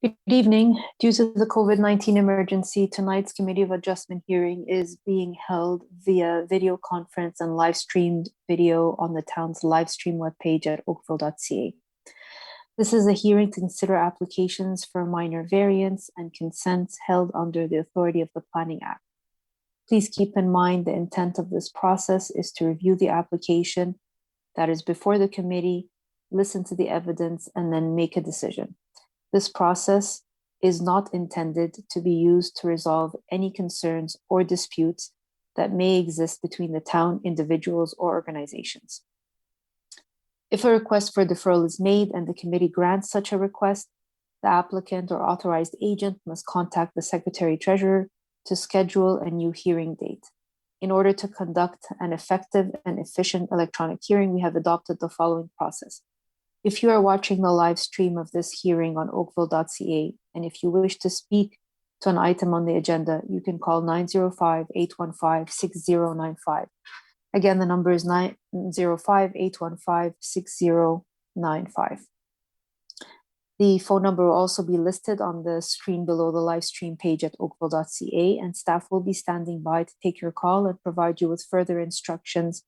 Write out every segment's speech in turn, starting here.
Good evening. Due to the COVID-19 emergency, tonight's Committee of Adjustment hearing is being held via video conference and live streamed video on the town's live stream webpage at oakville.ca. This is a hearing to consider applications for minor variance and consents held under the authority of the Planning Act. Please keep in mind the intent of this process is to review the application that is before the committee, listen to the evidence, and then make a decision. This process is not intended to be used to resolve any concerns or disputes that may exist between the town, individuals, or organizations. If a request for deferral is made and the committee grants such a request, the applicant or authorized agent must contact the Secretary-Treasurer to schedule a new hearing date. In order to conduct an effective and efficient electronic hearing, we have adopted the following process. If you are watching the live stream of this hearing on oakville.ca, and if you wish to speak to an item on the agenda, you can call 905-815-6095. Again, the number is 905-815-6095. The phone number will also be listed on the screen below the live stream page at oakville.ca, and staff will be standing by to take your call and provide you with further instructions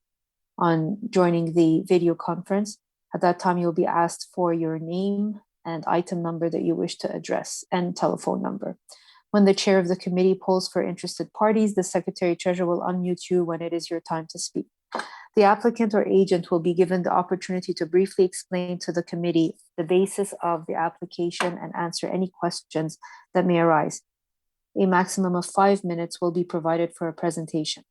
on joining the video conference. At that time, you'll be asked for your name and item number that you wish to address and telephone number. When the chair of the committee polls for interested parties, the Secretary-Treasurer will unmute you when it is your time to speak. The applicant or agent will be given the opportunity to briefly explain to the committee the basis of the application and answer any questions that may arise. A maximum of 5 minutes will be provided for a presentation.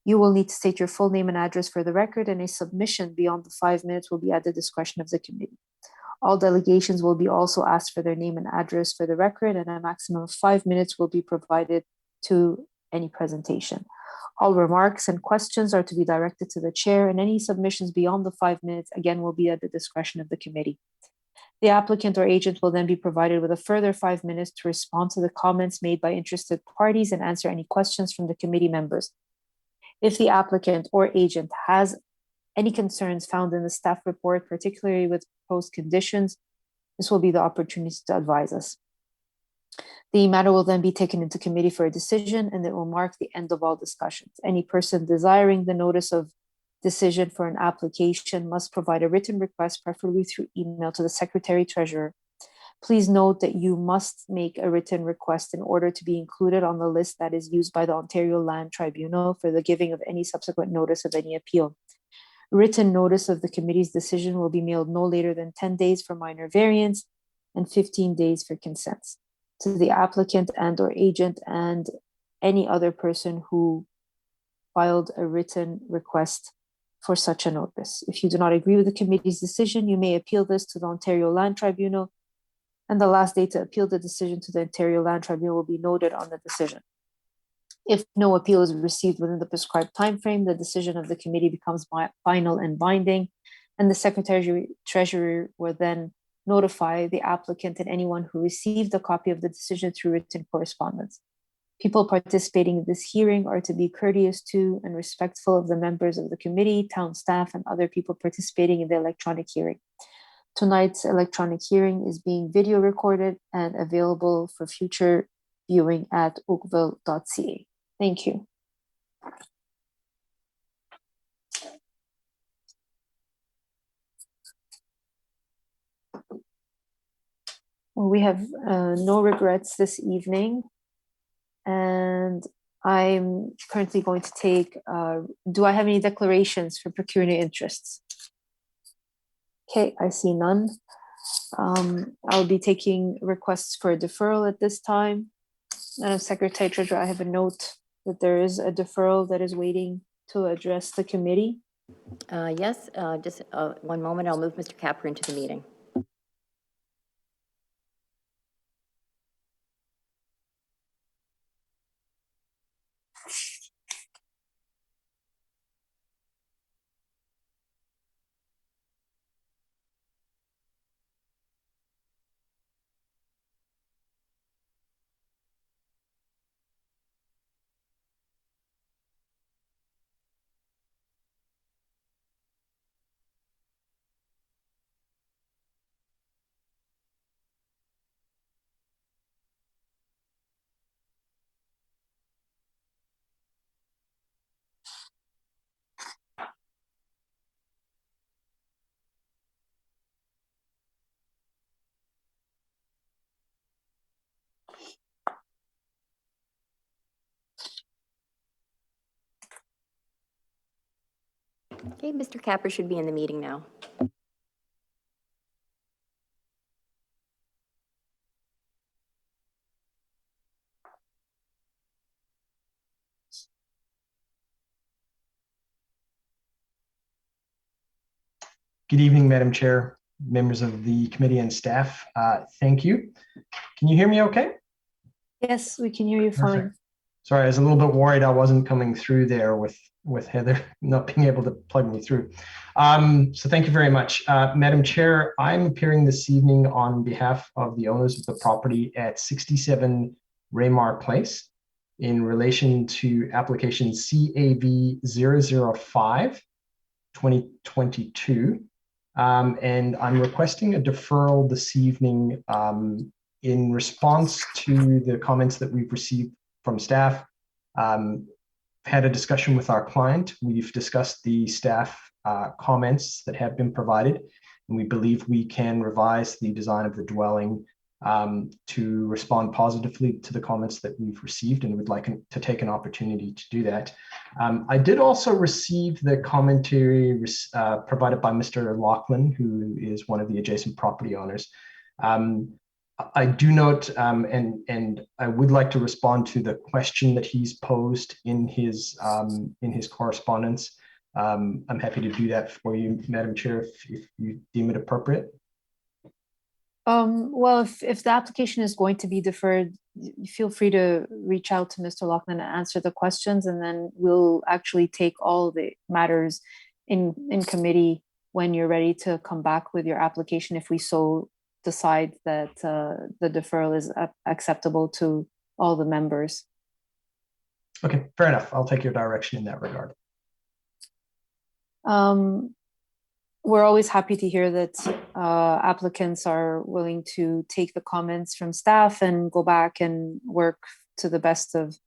You will need to state your full name and address for the record, and a submission beyond the 5 minutes will be at the discretion of the committee. All delegations will be also asked for their name and address for the record, and a maximum of 5 minutes will be provided to any presentation. All remarks and questions are to be directed to the chair, and any submissions beyond the 5 minutes, again, will be at the discretion of the committee. The applicant or agent will then be provided with a further 5 minutes to respond to the comments made by interested parties and answer any questions from the committee members. If the applicant or agent has any concerns found in the staff report, particularly with proposed conditions, this will be the opportunity to advise us. The matter will then be taken into committee for a decision, and it will mark the end of all discussions. Any person desiring the notice of decision for an application must provide a written request, preferably through email, to the Secretary-Treasurer. Please note that you must make a written request in order to be included on the list that is used by the Ontario Land Tribunal for the giving of any subsequent notice of any appeal. Written notice of the committee's decision will be mailed no later than 10 days for minor variance and 15 days for consents to the applicant and or agent and any other person who filed a written request for such a notice. If you do not agree with the committee's decision, you may appeal this to the Ontario Land Tribunal, and the last day to appeal the decision to the Ontario Land Tribunal will be noted on the decision. If no appeal is received within the prescribed timeframe, the decision of the committee becomes final and binding, and the Secretary-Treasurer will then notify the applicant and anyone who received a copy of the decision through written correspondence. People participating in this hearing are to be courteous to and respectful of the members of the committee, town staff, and other people participating in the electronic hearing. Tonight's electronic hearing is being video recorded and available for future viewing at oakville.ca. Thank you. Well, we have no regrets this evening, and I'm currently going to take, do I have any declarations for pecuniary interests? Okay, I see none. I'll be taking requests for a deferral at this time. Secretary-Treasurer, I have a note that there is a deferral that is waiting to address the committee. Yes, just one moment. I'll move Mr. Capper into the meeting. Okay, Mr. Capper should be in the meeting now. Good evening, Madam Chair, members of the committee and staff. Thank you. Can you hear me okay? Yes, we can hear you fine. Perfect. Sorry, I was a little bit worried I wasn't coming through there with Heather not being able to plug me through. So thank you very much. Madam Chair, I'm appearing this evening on behalf of the owners of the property at 67 Raymar Place in relation to application CAV 005 2022. And I'm requesting a deferral this evening in response to the comments that we've received from staff. Had a discussion with our client. We've discussed the staff comments that have been provided, and we believe we can revise the design of the dwelling to respond positively to the comments that we've received, and would like to take an opportunity to do that. I did also receive the commentary provided by Mr. Lachlan, who is one of the adjacent property owners. I do note, and I would like to respond to the question that he's posed in his correspondence. I'm happy to do that for you, Madam Chair, if you deem it appropriate. Well, if the application is going to be deferred, feel free to reach out to Mr. Lachlan and answer the questions, and then we'll actually take all the matters in committee when you're ready to come back with your application, if we so decide that the deferral is acceptable to all the members. Okay, fair enough. I'll take your direction in that regard. We're always happy to hear that applicants are willing to take the comments from staff and go back and work to the best of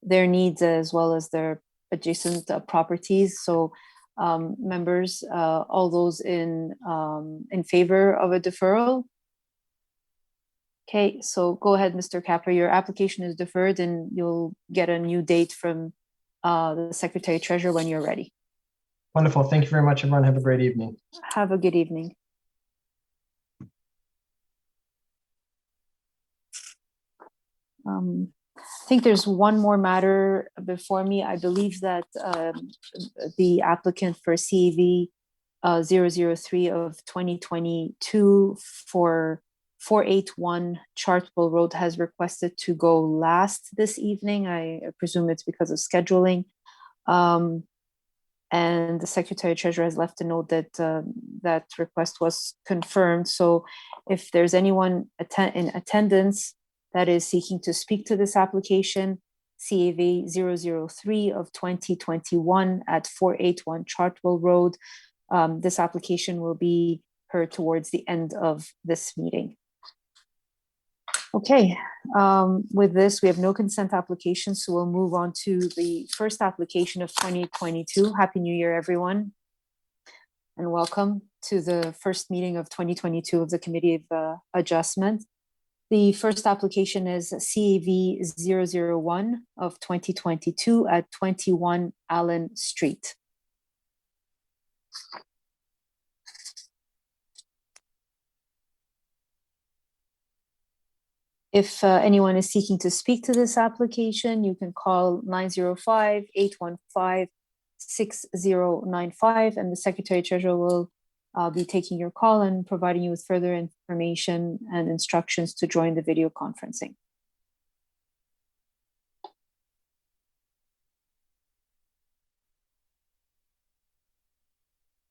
their needs as well as their adjacent properties. So members, all those in favor of a deferral? Okay, so go ahead, Mr. Capper. Your application is deferred and you'll get a new date from the Secretary Treasurer when you're ready. Wonderful. Thank you very much, everyone. Have a great evening. Have a good evening. I think there's one more matter before me. I believe that the applicant for CAV 003 of 2022 for 481 Chartwell Road has requested to go last this evening. I presume it's because of scheduling. And the Secretary Treasurer has left a note that that request was confirmed. So if there's anyone in attendance that is seeking to speak to this application, CAV 003 of 2021 at 481 Chartwell Road, this application will be heard towards the end of this meeting. Okay, with this, we have no consent applications, so we'll move on to the first application of 2022. Happy New Year, everyone, and welcome to the first meeting of 2022 of the Committee of Adjustment. The first application is CAV 001 of 2022 at 21 Allen Street. If anyone is seeking to speak to this application, you can call 905-815-6095, and the Secretary Treasurer will be taking your call and providing you with further information and instructions to join the video conferencing.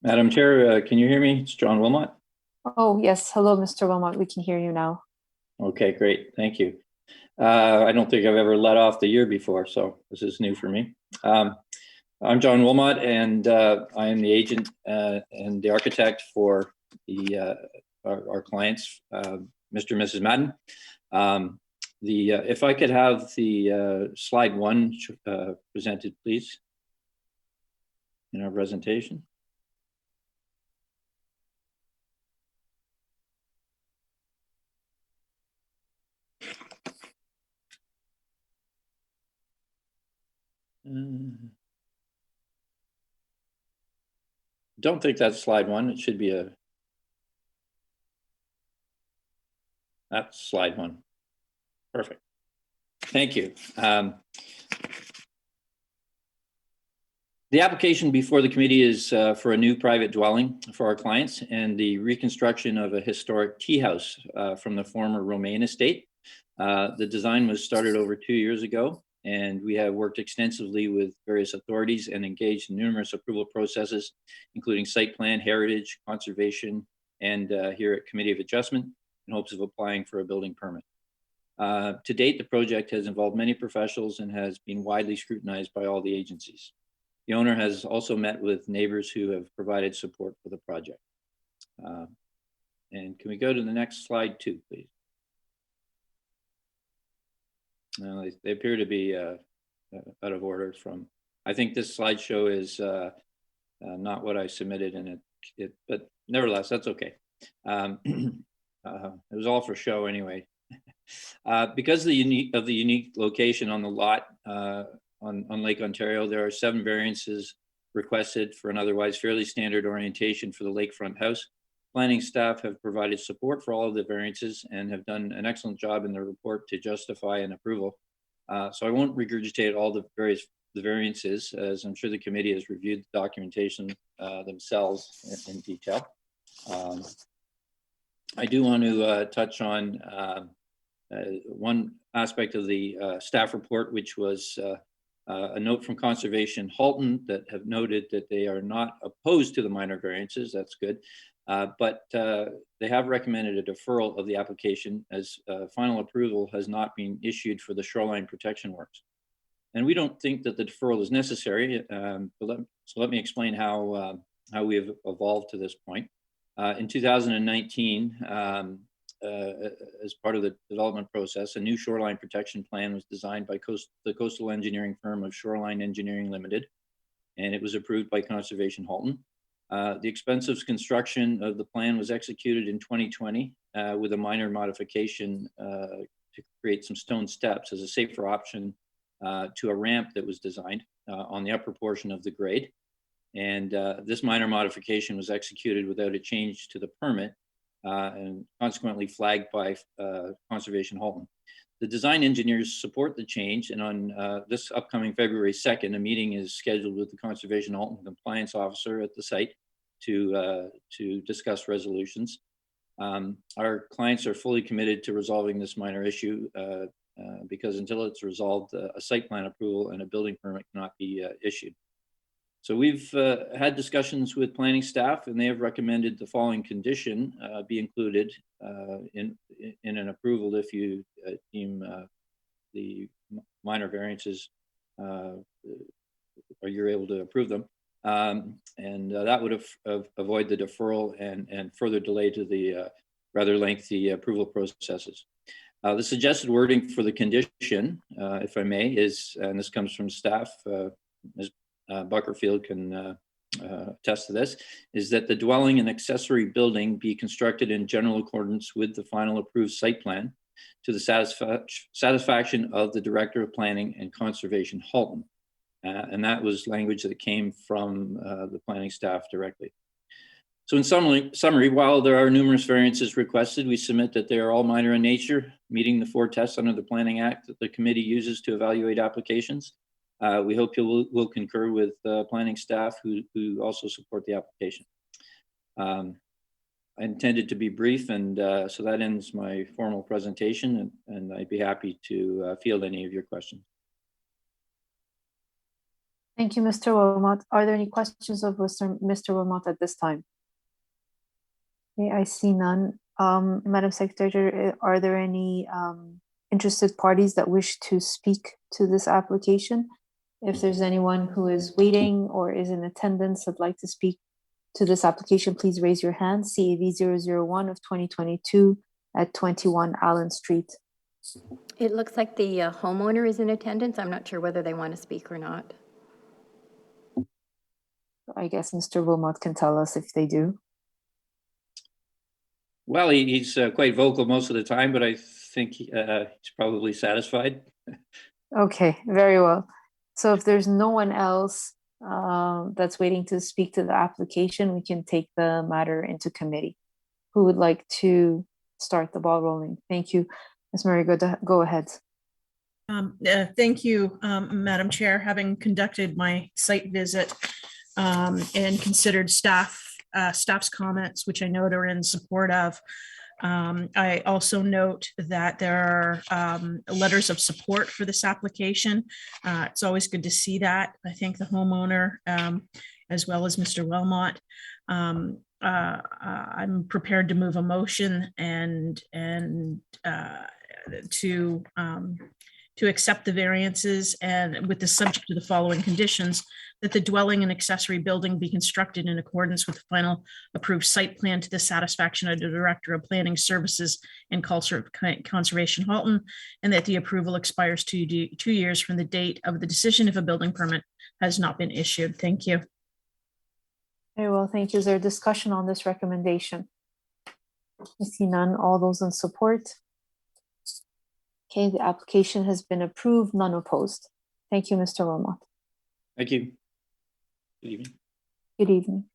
Madam Chair, can you hear me? It's John Wilmot. Oh, yes. Hello, Mr. Wilmot. We can hear you now. Okay, great. Thank you. I don't think I've ever let off the year before, so this is new for me. I'm John Wilmot, and I am the agent and the architect for our clients, Mr. and Mrs. Madden. If I could have the slide 1 presented, please, in our presentation. don't think that's slide 1. It should be that's slide 1. Perfect. Thank you. The application before the committee is for a new private dwelling for our clients and the reconstruction of a historic tea house from the former Romaine estate. The design was started over 2 years ago, and we have worked extensively with various authorities and engaged in numerous approval processes, including site plan, heritage, conservation, and here at Committee of Adjustment in hopes of applying for a building permit. To date, the project has involved many professionals and has been widely scrutinized by all the agencies. The owner has also met with neighbors who have provided support for the project. And can we go to the next slide 2, please? They appear to be out of order from, I think this slideshow is not what I submitted in it, but nevertheless, that's okay. It was all for show anyway. Because of the unique location on the lot on Lake Ontario, there are 7 variances requested for an otherwise fairly standard orientation for the lakefront house. Planning staff have provided support for all of the variances and have done an excellent job in their report to justify an approval. So I won't regurgitate all the variances, as I'm sure the committee has reviewed the documentation themselves in detail. I do want to touch on one aspect of the staff report, which was a note from Conservation Halton that have noted that they are not opposed to the minor variances. That's good. But they have recommended a deferral of the application as final approval has not been issued for the shoreline protection works. And we don't think that the deferral is necessary. So let me explain how we have evolved to this point. In 2019, as part of the development process, a new shoreline protection plan was designed by the coastal engineering firm of Shoreline Engineering Limited, and it was approved by Conservation Halton. The expensive construction of the plan was executed in 2020 with a minor modification to create some stone steps as a safer option to a ramp that was designed on the upper portion of the grade. And this minor modification was executed without a change to the permit and consequently flagged by Conservation Halton. The design engineers support the change, and on this upcoming February 2nd, a meeting is scheduled with the Conservation Halton compliance officer at the site to discuss resolutions. Our clients are fully committed to resolving this minor issue because until it's resolved, a site plan approval and a building permit cannot be issued. So we've had discussions with planning staff, and they have recommended the following condition be included in an approval if you deem the minor variances or you're able to approve them. And that would avoid the deferral and further delay to the rather lengthy approval processes. The suggested wording for the condition, if I may, is, and this comes from staff, Ms. Buckerfield can attest to this, is that the dwelling and accessory building be constructed in general accordance with the final approved site plan to the satisfaction of the Director of Planning and Conservation Halton. And that was language that came from the planning staff directly. So in summary, while there are numerous variances requested, we submit that they are all minor in nature, meeting the 4 tests under the Planning Act that the committee uses to evaluate applications. We hope you will concur with planning staff who also support the application. I intended to be brief, and so that ends my formal presentation, and I'd be happy to field any of your questions. Thank you, Mr. Wilmot. Are there any questions of Mr. Wilmot at this time? Okay, I see none. Madam Secretary, are there any interested parties that wish to speak to this application? If there's anyone who is waiting or is in attendance that'd like to speak to this application, please raise your hand. CAV 001 of 2022 at 21 Allen Street. It looks like the homeowner is in attendance. I'm not sure whether they want to speak or not. I guess Mr. Wilmot can tell us if they do. Well, he's quite vocal most of the time, but I think he's probably satisfied. Okay, very well. So if there's no one else that's waiting to speak to the application, we can take the matter into committee. Who would like to start the ball rolling? Thank you. Ms. Murray, go ahead. Thank you, Madam Chair. Having conducted my site visit and considered staff's comments, which I note are in support of, I also note that there are letters of support for this application. It's always good to see that. I thank the homeowner as well as Mr. Wilmot. I'm prepared to move a motion and to accept the variances, and with the subject to the following conditions: that the dwelling and accessory building be constructed in accordance with the final approved site plan to the satisfaction of the Director of Planning Services and Conservation Halton, and that the approval expires 2 years from the date of the decision if a building permit has not been issued. Thank you. Very well, thank you. Is there a discussion on this recommendation? I see none. All those in support? Okay, the application has been approved, none opposed. Thank you, Mr. Wilmot. Thank you. Good evening. Good evening.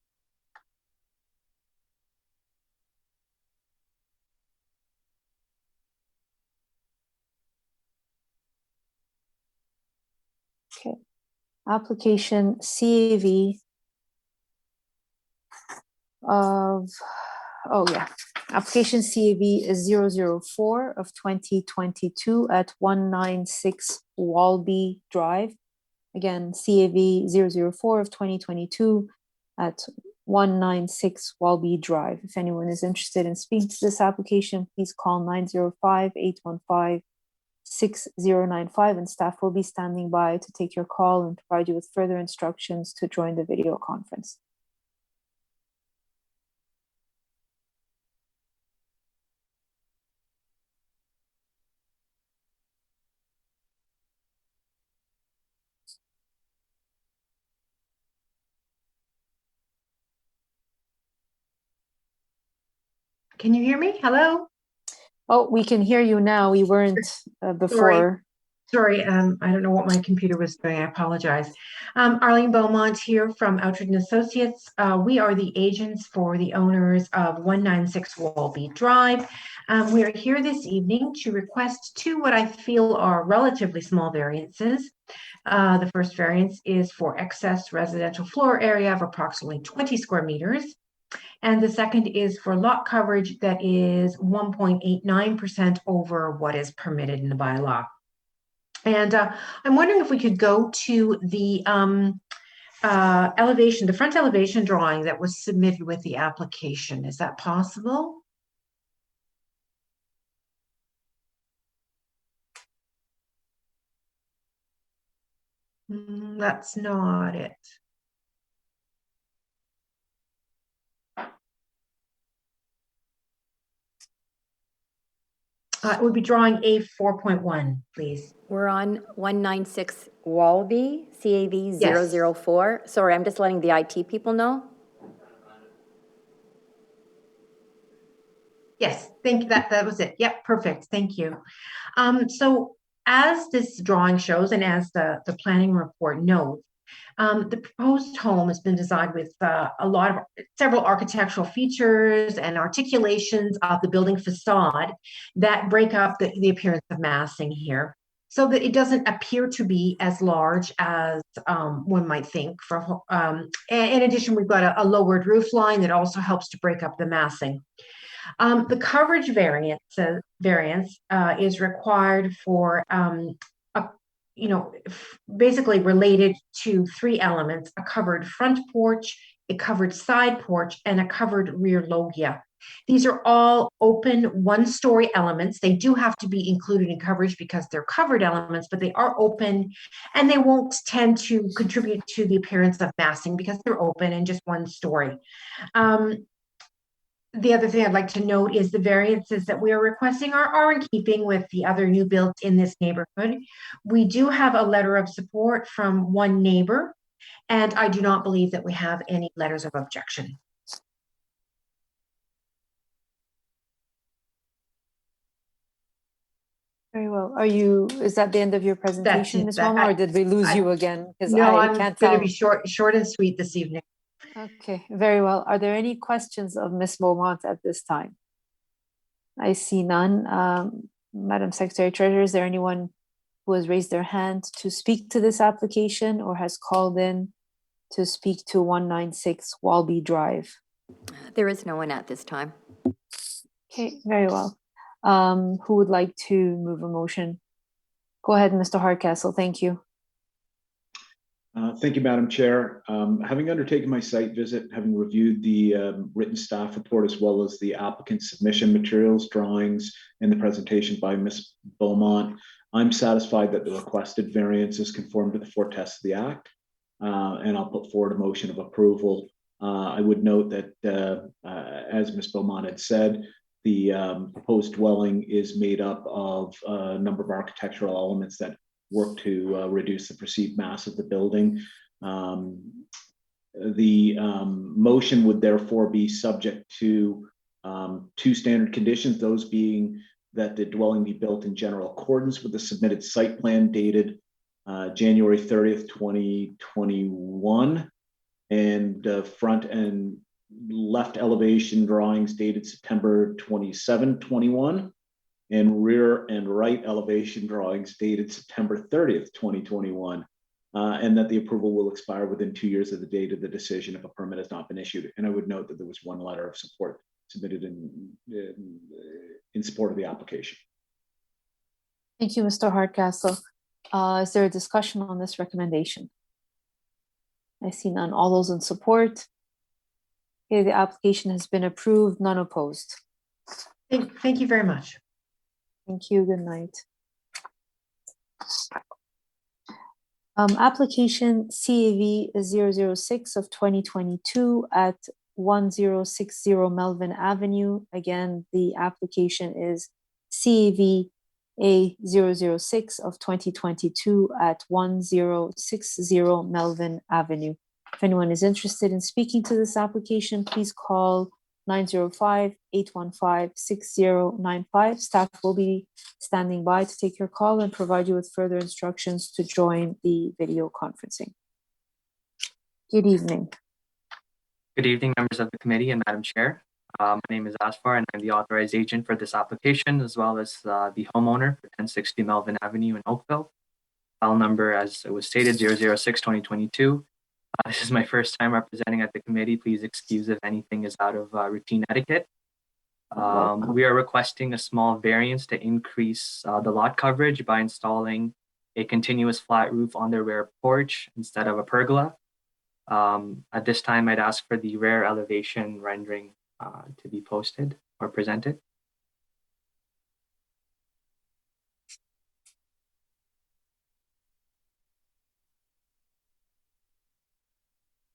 Okay, application CAV of, application CAV is 004 of 2022 at 196 Walby Drive. Again, CAV 004 of 2022 at 196 Walby Drive. If anyone is interested in speaking to this application, please call 905-815-6095 and staff will be standing by to take your call and provide you with further instructions to join the video conference. Can you hear me? Hello? Oh, we can hear you now. We weren't before. Sorry, I don't know what my computer was doing. I apologize. Arlene Beaumont here from Outred & Associates. We are the agents for the owners of 196 Walby Drive. We are here this evening to request two what I feel are relatively small variances. The first variance is for excess residential floor area of approximately 20 square meters. And the second is for lot coverage that is 1.89% over what is permitted in the bylaw. And I'm wondering if we could go to the elevation, the front elevation drawing that was submitted with the application. Is that possible? That's not it. It would be drawing A4.1, please. We're on 196 Walby, CAV Yes. 004. Sorry, I'm just letting the IT people know. Yes, that was it. Yep, perfect. Thank you. So as this drawing shows and as the planning report notes, the proposed home has been designed with several architectural features and articulations of the building facade that break up the appearance of massing here, so that it doesn't appear to be as large as one might think. In addition, we've got a lowered roof line that also helps to break up the massing. The coverage variance is required for basically related to three elements: a covered front porch, a covered side porch, and a covered rear loggia. These are all open one-story elements. They do have to be included in coverage because they're covered elements, but they are open and they won't tend to contribute to the appearance of massing because they're open and just one story. The other thing I'd like to note is the variances that we are requesting are in keeping with the other new builds in this neighborhood. We do have a letter of support from one neighbor, and I do not believe that we have any letters of objection. Very well. Is that the end of your presentation, it. Ms. Mama, or did we lose you again? Because No, I I'm can't going to tell. be short and sweet this evening. Okay, very well. Are there any questions of Ms. Beaumont at this time? I see none. Madam Secretary Treasurer, is there anyone who has raised their hand to speak to this application or has called in to speak to 196 Walby Drive? There is no one at this time. Okay, very well. Who would like to move a motion? Go ahead, Mr. Hardcastle. Thank you. Thank you, Madam Chair. Having undertaken my site visit, having reviewed the written staff report as well as the applicant's submission materials, drawings, and the presentation by Ms. Beaumont, I'm satisfied that the requested variances conform to the four tests of the Act, and I'll put forward a motion of approval. I would note that, as Ms. Beaumont had said, the proposed dwelling is made up of a number of architectural elements that work to reduce the perceived mass of the building. The motion would therefore be subject to two standard conditions, those being that the dwelling be built in general accordance with the submitted site plan dated January 30th, 2021, and front and left elevation drawings dated September 27, 21, and rear and right elevation drawings dated September 30th, 2021, and that the approval will expire within 2 years of the date of the decision if a permit has not been issued. And I would note that there was one letter of support submitted in support of the application. Thank you, Mr. Hardcastle. Is there a discussion on this recommendation? I see none. All those in support? Okay, the application has been approved, none opposed. Thank you very much. Thank you. Good night. Application CAV 006 of 2022 at 1060 Melvin Avenue. Again, the application is CAV A006 of 2022 at 1060 Melvin Avenue. If anyone is interested in speaking to this application, please call 905-815-6095. Staff will be standing by to take your call and provide you with further instructions to join the video conferencing. Good evening. Good evening, members of the committee and Madam Chair. My name is Asfar and I'm the authorized agent for this application, as well as the homeowner for 1060 Melvin Avenue in Oakville. File number, as it was stated, 006-2022. This is my first time representing at the committee. Please excuse if anything is out of routine etiquette. We are requesting a small variance to increase the lot coverage by installing a continuous flat roof on the rear porch instead of a pergola. At this time, I'd ask for the rear elevation rendering to be posted or presented.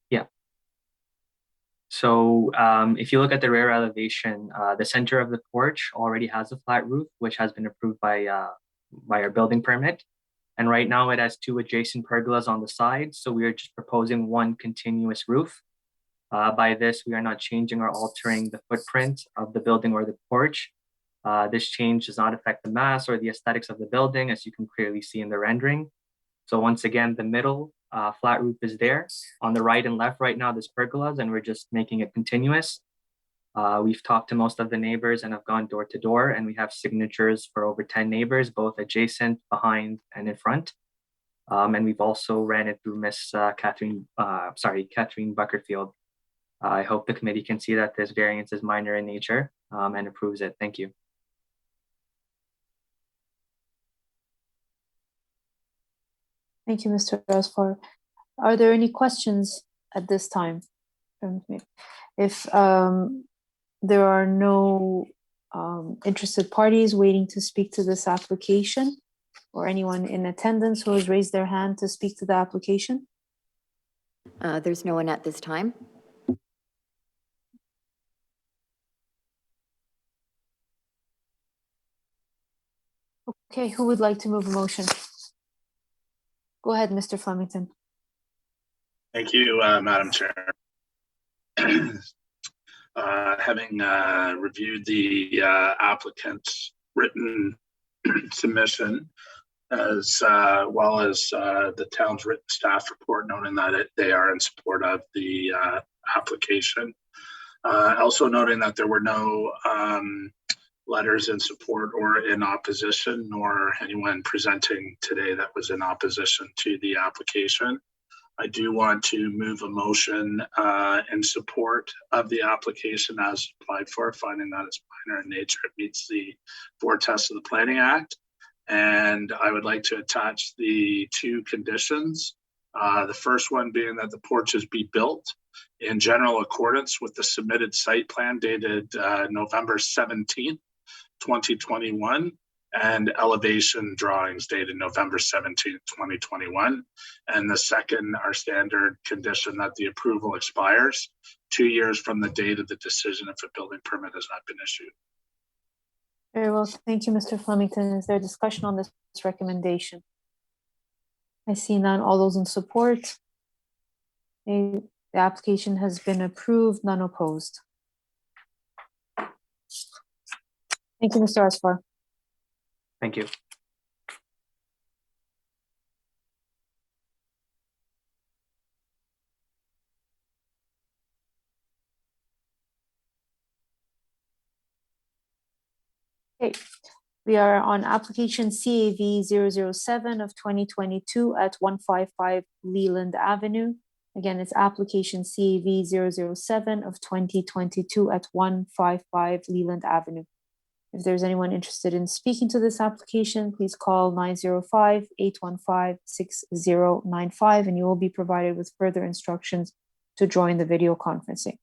Yeah. So if you look at the rear elevation, the center of the porch already has a flat roof, which has been approved by our building permit. And right now it has two adjacent pergolas on the side. So we are just proposing one continuous roof. By this, we are not changing or altering the footprint of the building or the porch. This change does not affect the mass or the aesthetics of the building, as you can clearly see in the rendering. So once again, the middle flat roof is there. On the right and left right now, there's pergolas, and we're just making it continuous. We've talked to most of the neighbors and have gone door to door, and we have signatures for over 10 neighbors, both adjacent, behind, and in front. And we've also ran it through Miss Catherine Buckerfield. I hope the committee can see that this variance is minor in nature and approves it. Thank you. Thank you, Mr. Asfar. Are there any questions at this time? If there are no interested parties waiting to speak to this application, or anyone in attendance who has raised their hand to speak to the application? There's no one at this time. Okay, who would like to move a motion? Go ahead, Mr. Flemington. Thank you, Madam Chair. Having reviewed the applicant's written submission, as well as the town's written staff report noting that they are in support of the application. Also noting that there were no letters in support or in opposition, nor anyone presenting today that was in opposition to the application. I do want to move a motion in support of the application as applied for, finding that it's minor in nature. It meets the 4 tests of the Planning Act. And I would like to attach the 2 conditions. The first one being that the porches be built in general accordance with the submitted site plan dated November 17th, 2021, and elevation drawings dated November 17th, 2021. And the second, our standard condition that the approval expires 2 years from the date of the decision if a building permit has not been issued. Very well. Thank you, Mr. Flemington. Is there discussion on this recommendation? I see none. All those in support? The application has been approved, none opposed. Thank you, Mr. Asfar. Thank you. Okay, we are on application CAV 007 of 2022 at 155 Leland Avenue. Again, it's application CAV 007 of 2022 at 155 Leland Avenue. If there's anyone interested in speaking to this application, please call 905-815-6095 and you will be provided with further instructions to join the video conferencing.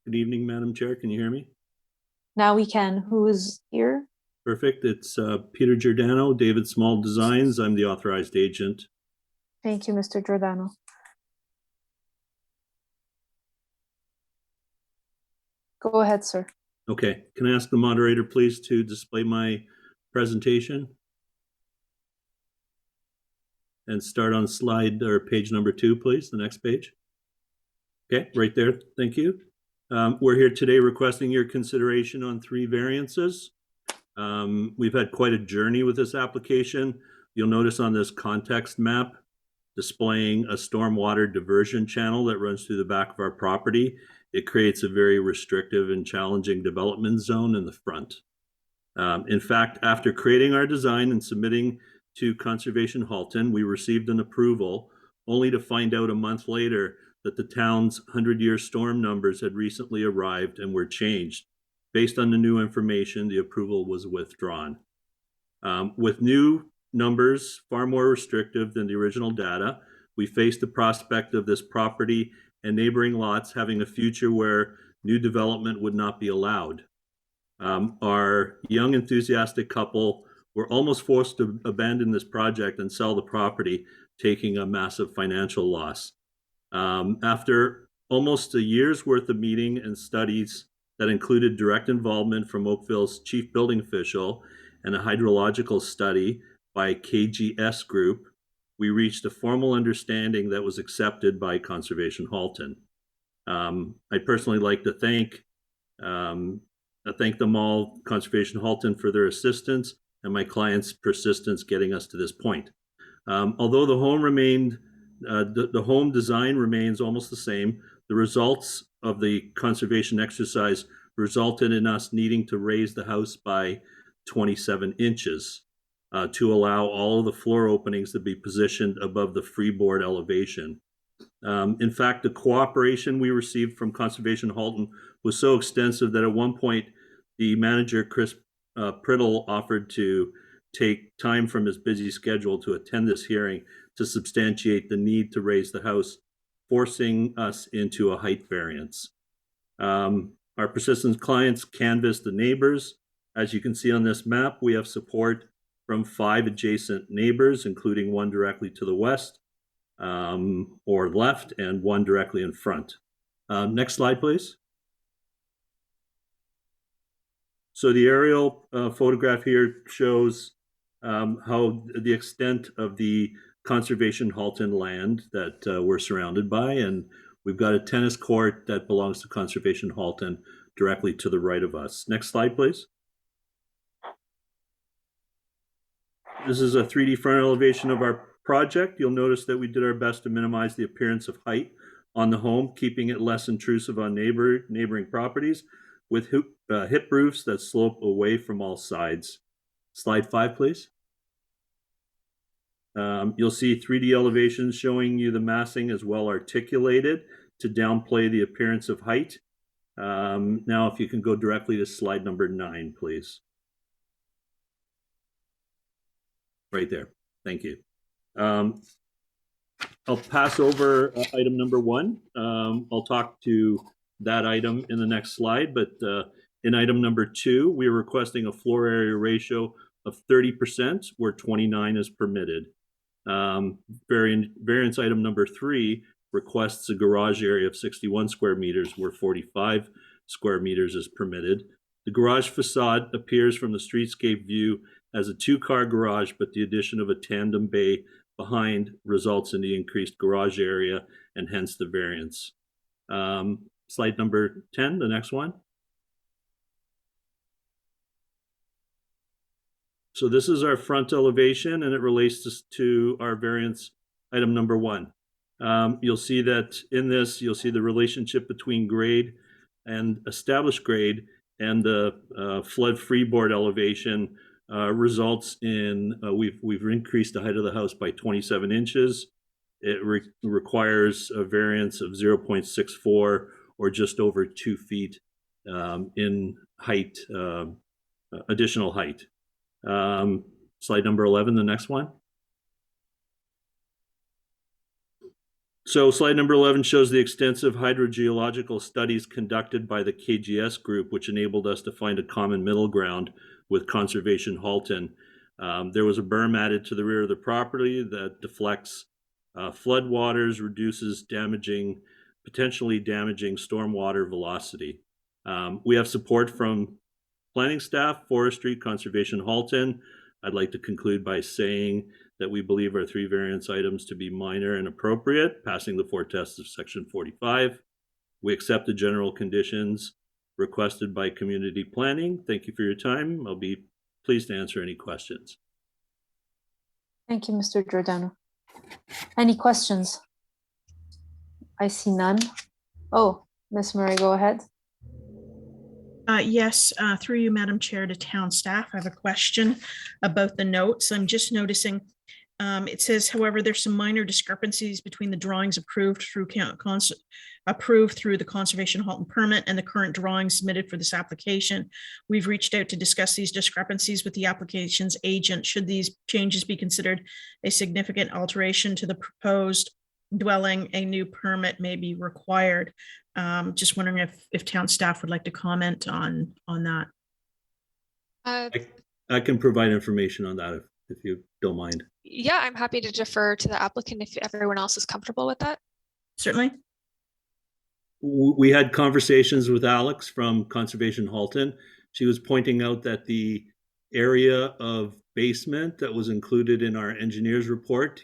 Good evening, Madam Chair. Can you hear me? Now we can. Who is here? Perfect. It's Peter Giordano, David Small Designs. I'm the authorized agent. Thank you, Mr. Giordano. Go ahead, sir. Okay. Can I ask the moderator, please, to display my presentation? And start on slide or page number 2, please, the next page. Okay, right there. Thank you. We're here today requesting your consideration on 3 variances. We've had quite a journey with this application. You'll notice on this context map displaying a stormwater diversion channel that runs through the back of our property. It creates a very restrictive and challenging development zone in the front. In fact, after creating our design and submitting to Conservation Halton, we received an approval only to find out a month later that the town's 100-year storm numbers had recently arrived and were changed. Based on the new information, the approval was withdrawn. With new numbers far more restrictive than the original data, we faced the prospect of this property and neighboring lots having a future where new development would not be allowed. Our young enthusiastic couple were almost forced to abandon this project and sell the property, taking a massive financial loss. After almost a year's worth of meeting and studies that included direct involvement from Oakville's chief building official and a hydrological study by KGS Group, we reached a formal understanding that was accepted by Conservation Halton. I'd personally like to thank them all, Conservation Halton, for their assistance and my client's persistence getting us to this point. Although the home remained the home design remains almost the same, the results of the conservation exercise resulted in us needing to raise the house by 27 inches to allow all of the floor openings to be positioned above the freeboard elevation. In fact, the cooperation we received from Conservation Halton was so extensive that at one point, the manager, Chris Priddle, offered to take time from his busy schedule to attend this hearing to substantiate the need to raise the house, forcing us into a height variance. Our persistent clients canvassed the neighbors. As you can see on this map, we have support from 5 adjacent neighbors, including one directly to the west or left and one directly in front. Next slide, please. So the aerial photograph here shows how the extent of the conservation Halton land that we're surrounded by, and we've got a tennis court that belongs to Conservation Halton directly to the right of us. Next slide, please. This is a 3D front elevation of our project. You'll notice that we did our best to minimize the appearance of height on the home, keeping it less intrusive on neighboring properties with hip roofs that slope away from all sides. Slide 5, please. You'll see 3D elevations showing you the massing as well articulated to downplay the appearance of height. Now, if you can go directly to slide number 9, please. Right there. Thank you. I'll pass over item number 1. I'll talk to that item in the next slide, but in item number 2, we are requesting a floor area ratio of 30% where 29 is permitted. Variance item number 3 requests a garage area of 61 square meters where 45 square meters is permitted. The garage facade appears from the streetscape view as a 2-car garage, but the addition of a tandem bay behind results in the increased garage area and hence the variance. Slide number 10, the next one. So this is our front elevation and it relates to our variance item number 1. You'll see that in this, you'll see the relationship between grade and established grade and the flood freeboard elevation results in, we've increased the height of the house by 27 inches. It requires a variance of 0.64 or just over 2 feet in height, additional height. Slide number 11, the next one. So slide number 11 shows the extensive hydrogeological studies conducted by the KGS group, which enabled us to find a common middle ground with Conservation Halton. There was a berm added to the rear of the property that deflects flood waters, reduces potentially damaging stormwater velocity. We have support from planning staff, forestry, Conservation Halton. I'd like to conclude by saying that we believe our 3 variance items to be minor and appropriate, passing the 4 tests of section 45. We accept the general conditions requested by community planning. Thank you for your time. I'll be pleased to answer any questions. Thank you, Mr. Giordano. Any questions? I see none. Oh, Ms. Murray, go ahead. Yes, through you, Madam Chair, to town staff. I have a question about the notes. I'm just noticing it says, however, there's some minor discrepancies between the drawings approved through the Conservation Halton permit and the current drawings submitted for this application. We've reached out to discuss these discrepancies with the application's agent. Should these changes be considered a significant alteration to the proposed dwelling, a new permit may be required. Just wondering if town staff would like to comment on that. I can provide information on that if you don't mind. Yeah, I'm happy to defer to the applicant if everyone else is comfortable with that. Certainly. We had conversations with Alex from Conservation Halton. She was pointing out that the area of basement that was included in our engineer's report,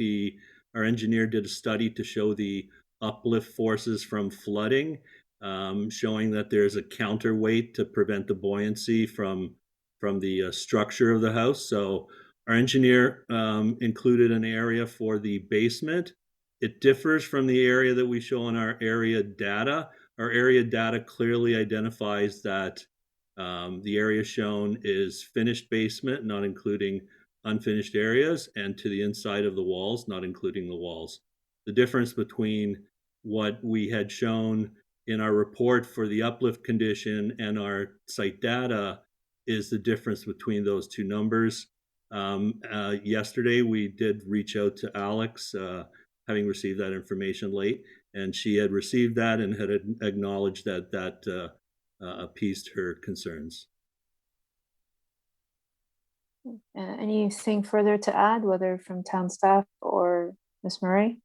our engineer did a study to show the uplift forces from flooding, showing that there's a counterweight to prevent the buoyancy from the structure of the house. So our engineer included an area for the basement. It differs from the area that we show in our area data. Our area data clearly identifies that the area shown is finished basement, not including unfinished areas, and to the inside of the walls, not including the walls. The difference between what we had shown in our report for the uplift condition and our site data is the difference between those two numbers. Yesterday, we did reach out to Alex, having received that information late, and she had received that and had acknowledged that appeased her concerns. Anything further to add, whether from town staff or Ms. Murray?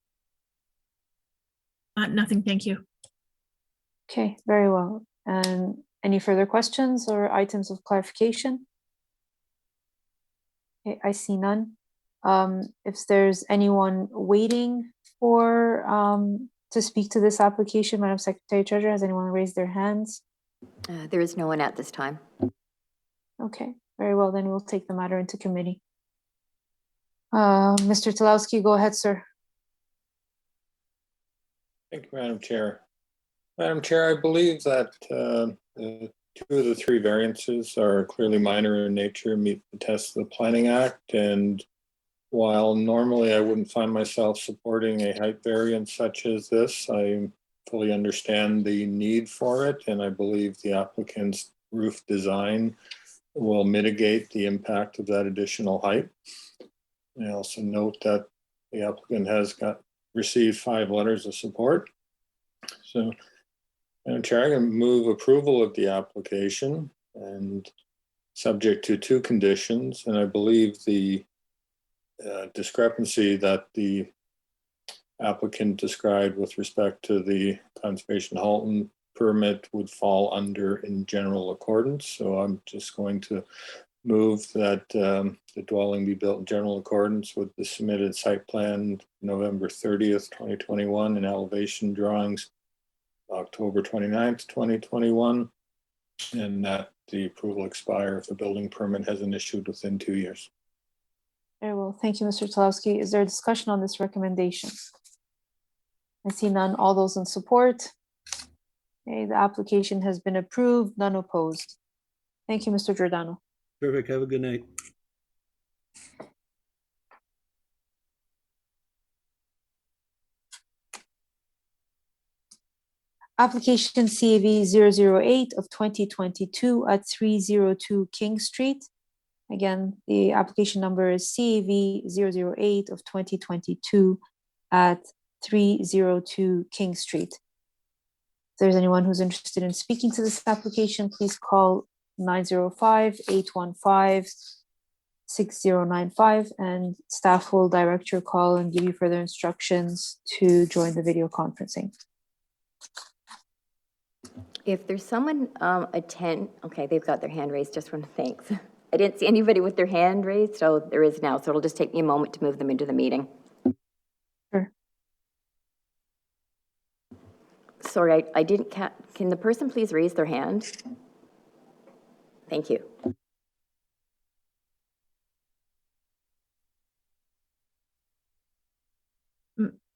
Nothing, thank you. Okay, very well. And Any further questions or items of clarification? Okay, I see none. If there's anyone waiting for to speak to this application, Madam Secretary Treasurer, has anyone raised their hands? There is no one at this time. Okay, very well, then we'll take the matter into committee. Mr. Talowski, go ahead, sir. Thank you, Madam Chair. Madam Chair, I believe that two of the three variances are clearly minor in nature, meet the test of the Planning Act, and while normally I wouldn't find myself supporting a height variance such as this, I fully understand the need for it, and I believe the applicant's roof design will mitigate the impact of that additional height. I also note that the applicant has received 5 letters of support. So, Madam Chair, I can move approval of the application and subject to 2 conditions, and I believe the discrepancy that the applicant described with respect to the Conservation Halton permit would fall under in general accordance. So I'm just going to move that the dwelling be built in general accordance with the submitted site plan November 30th, 2021 and elevation drawings October 29th, 2021, and that the approval expire if the building permit hasn't issued within 2 years. Very well, thank you, Mr. Talowski. Is there a discussion on this recommendation? I see none. All those in support? Okay, the application has been approved, none opposed. Thank you, Mr. Giordano. Perfect. Have a good night. Application CAV 008 of 2022 at 302 King Street. Again, the application number is CAV 008 of 2022 at 302 King Street. If there's anyone who's interested in speaking to this application, please call 905-815-6095 and staff will direct your call and give you further instructions to join the video conferencing. If there's someone okay, they've got their hand raised, just want to thanks. I didn't see anybody with their hand raised, so there is now. So it'll just take me a moment to move them into the meeting. Sure. Sorry, I didn't can the person please raise their hand? Thank you.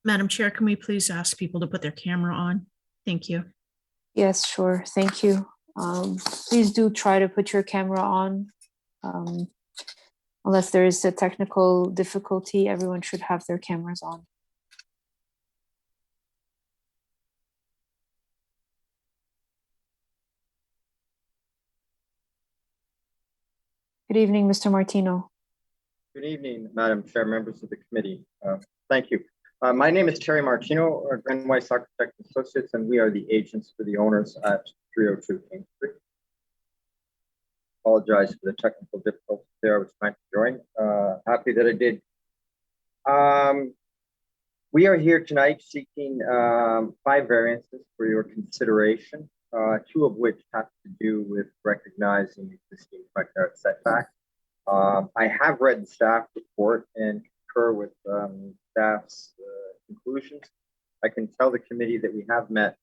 Madam Chair, can we please ask people to put their camera on? Thank you. Yes, sure. Thank you. Please do try to put your camera on. Unless there is a technical difficulty, everyone should have their cameras on. Good evening, Mr. Martino. Good evening, Madam Chair, members of the committee. Thank you. My name is Terry Martino, Grand Weiss Architect Associates, and we are the agents for the owners at 302 King Street. Apologize for the technical difficulties there. I was trying to join. Happy that I did. We are here tonight seeking 5 variances for your consideration, 2 of which have to do with recognizing existing front yard setbacks. I have read the staff report and concur with staff's conclusions. I can tell the committee that we have met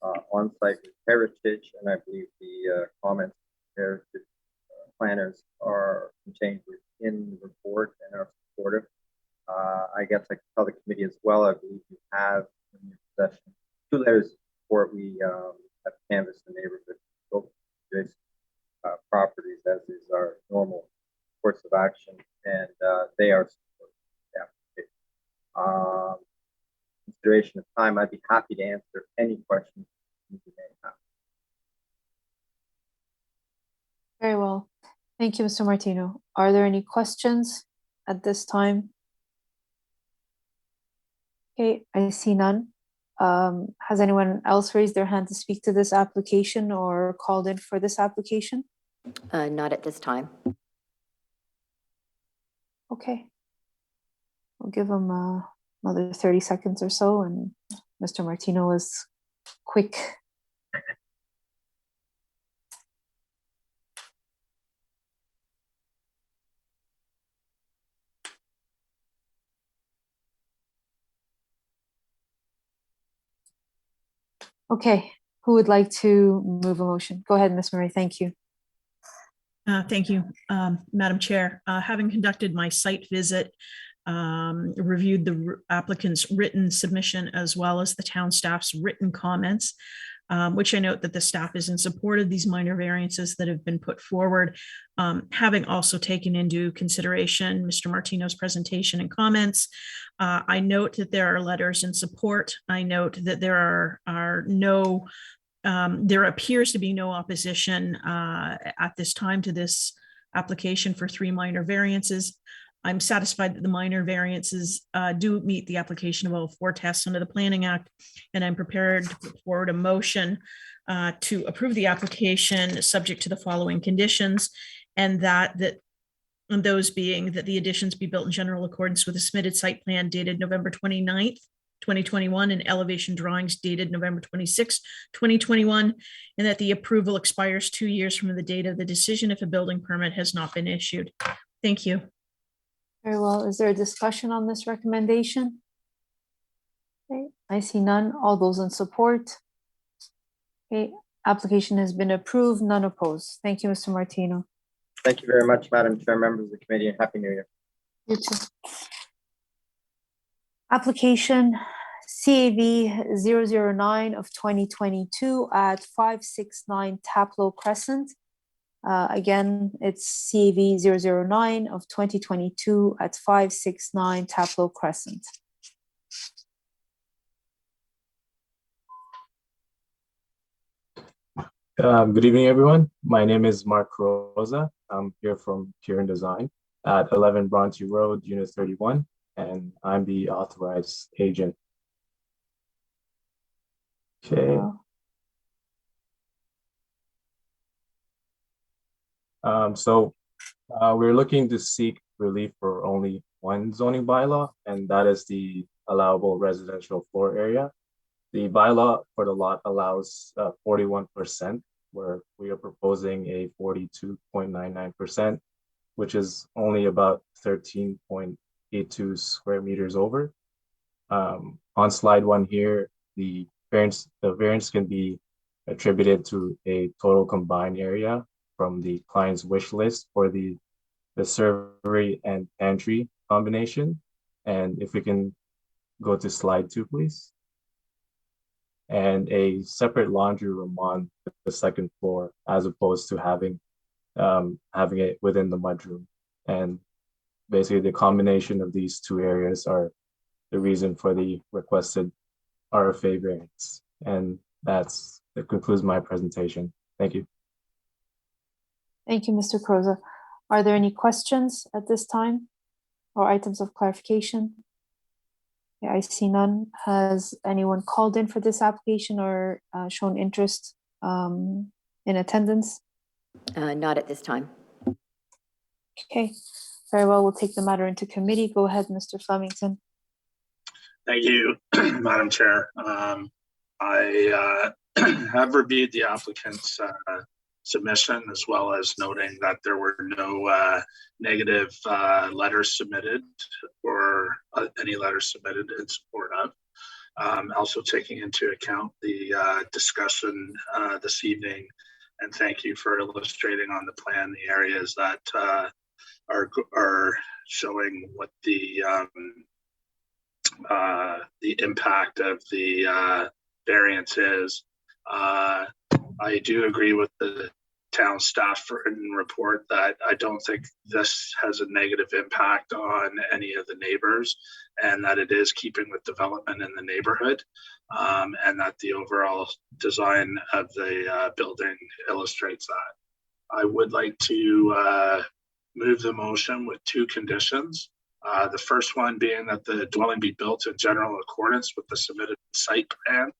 on-site with Heritage, and I believe the comments of Heritage planners are contained within the report and are supportive. I guess I can tell the committee as well, I believe you have in your possession 2 letters of support. We have canvassed the neighborhood properties, as is our normal course of action, and they are supportive of the application. Consideration of time, I'd be happy to answer any questions you may have. Very well. Thank you, Mr. Martino. Are there any questions at this time? Okay, I see none. Has anyone else raised their hand to speak to this application or called in for this application? Not at this time. Okay. We'll give them another 30 seconds or so, and Mr. Martino is quick. Okay, who would like to move a motion? Go ahead, Ms. Murray. Thank you. Thank you, Madam Chair. Having conducted my site visit, reviewed the applicant's written submission as well as the town staff's written comments, which I note that the staff is in support of these minor variances that have been put forward. Having also taken into consideration Mr. Martino's presentation and comments, I note that there are letters in support. I note that there are no there appears to be no opposition at this time to this application for 3 minor variances. I'm satisfied that the minor variances do meet the application of all 4 tests under the Planning Act, and I'm prepared to put forward a motion to approve the application subject to the following conditions, and and those being that the additions be built in general accordance with the submitted site plan dated November 29th, 2021, and elevation drawings dated November 26, 2021, and that the approval expires 2 years from the date of the decision if a building permit has not been issued. Thank you. Very well. Is there a discussion on this recommendation? Okay, I see none. All those in support? Okay, application has been approved, none opposed. Thank you, Mr. Martino. Thank you very much, Madam Chair, members of the committee, and Happy New Year. You too. Application CAV 009 of 2022 at 569 Taplow Crescent. Again, it's CAV 009 of 2022 at 569 Taplow Crescent. Good evening, everyone. My name is Mark Rosa. I'm here from Kieran Design at 11 Bronte Road, Unit 31, and I'm the authorized agent. Okay. We're looking to seek relief for only one zoning bylaw, and that is the allowable residential floor area. The bylaw for the lot allows 41%, where we are proposing a 42.99%, which is only about 13.82 square meters over. On slide 1 here, the variance can be attributed to a total combined area from the client's wish list for the servery and pantry combination. And if we can go to slide 2, please. And a separate laundry room on the second floor, as opposed to having it within the mudroom. And basically the combination of these 2 areas are the reason for the requested RFA variance. And that concludes my presentation. Thank you. Thank you, Mr. Croza. Are there any questions at this time or items of clarification? Yeah, I see none. Has anyone called in for this application or shown interest in attendance? Not at this time. Okay, very well. We'll take the matter into committee. Go ahead, Mr. Flemington. Thank you, Madam Chair. I have reviewed the applicant's submission, as well as noting that there were no negative letters submitted or any letters submitted in support of. Also taking into account the discussion this evening, and thank you for illustrating on the plan the areas that are showing what the impact of the variance is. I do agree with the town staff written report that I don't think this has a negative impact on any of the neighbors, and that it is keeping with development in the neighborhood, and that the overall design of the building illustrates that. I would like to move the motion with 2 conditions. The first one being that the dwelling be built in general accordance with the submitted site plan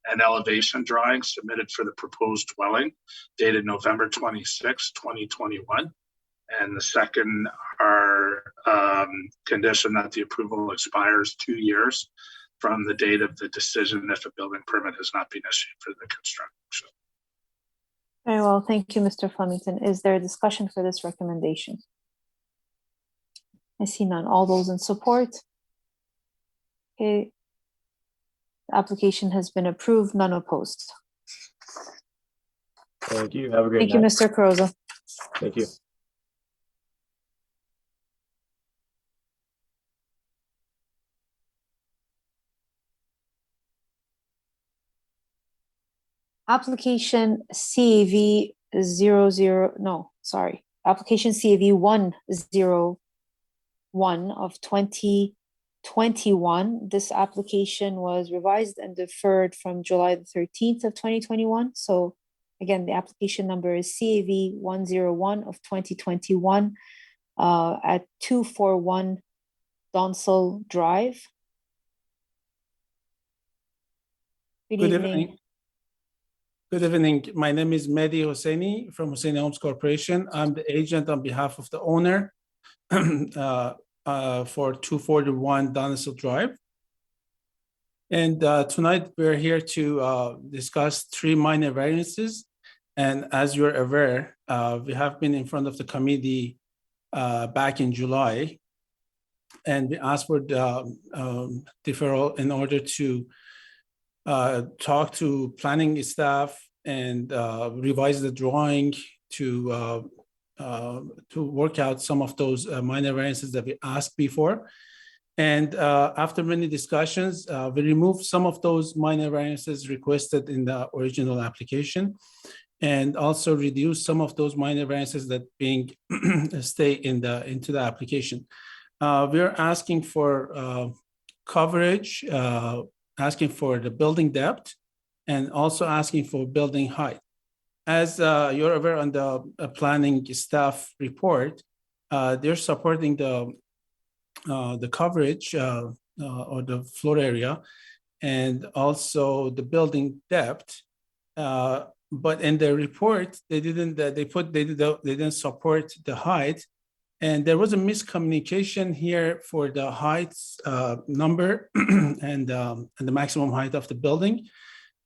and elevation drawings submitted for the proposed dwelling dated November 26, 2021. And the second are condition that the approval expires 2 years from the date of the decision if a building permit has not been issued for the construction. Very well, thank you, Mr. Flemington. Is there a discussion for this recommendation? I see none. All those in support? Okay. The application has been approved, none opposed. Thank you. Have a great Thank you, night. Mr. Carrozza. Thank you. Application CAV 00, no, sorry. Application CAV 101 of 2021. This application was revised and deferred from July the 13th of 2021. So again, the application number is CAV 101 of 2021 at 241 Donsel Drive. Good evening. Good evening. My name is Mehdi Hosseini from Hosseini Homes Corporation. I'm the agent on behalf of the owner for 241 Donsel Drive. And tonight we're here to discuss 3 minor variances. And as you're aware, we have been in front of the committee back in July, and we asked for the deferral in order to talk to planning staff and revise the drawing to work out some of those minor variances that we asked before. And after many discussions, we removed some of those minor variances requested in the original application, and also reduced some of those minor variances that being stay into the application. We're asking for coverage, asking for the building depth, and also asking for building height. As you're aware on the planning staff report, they're supporting the coverage or the floor area, and also the building depth. But in the report, they didn't support the height. And there was a miscommunication here for the height number and the maximum height of the building.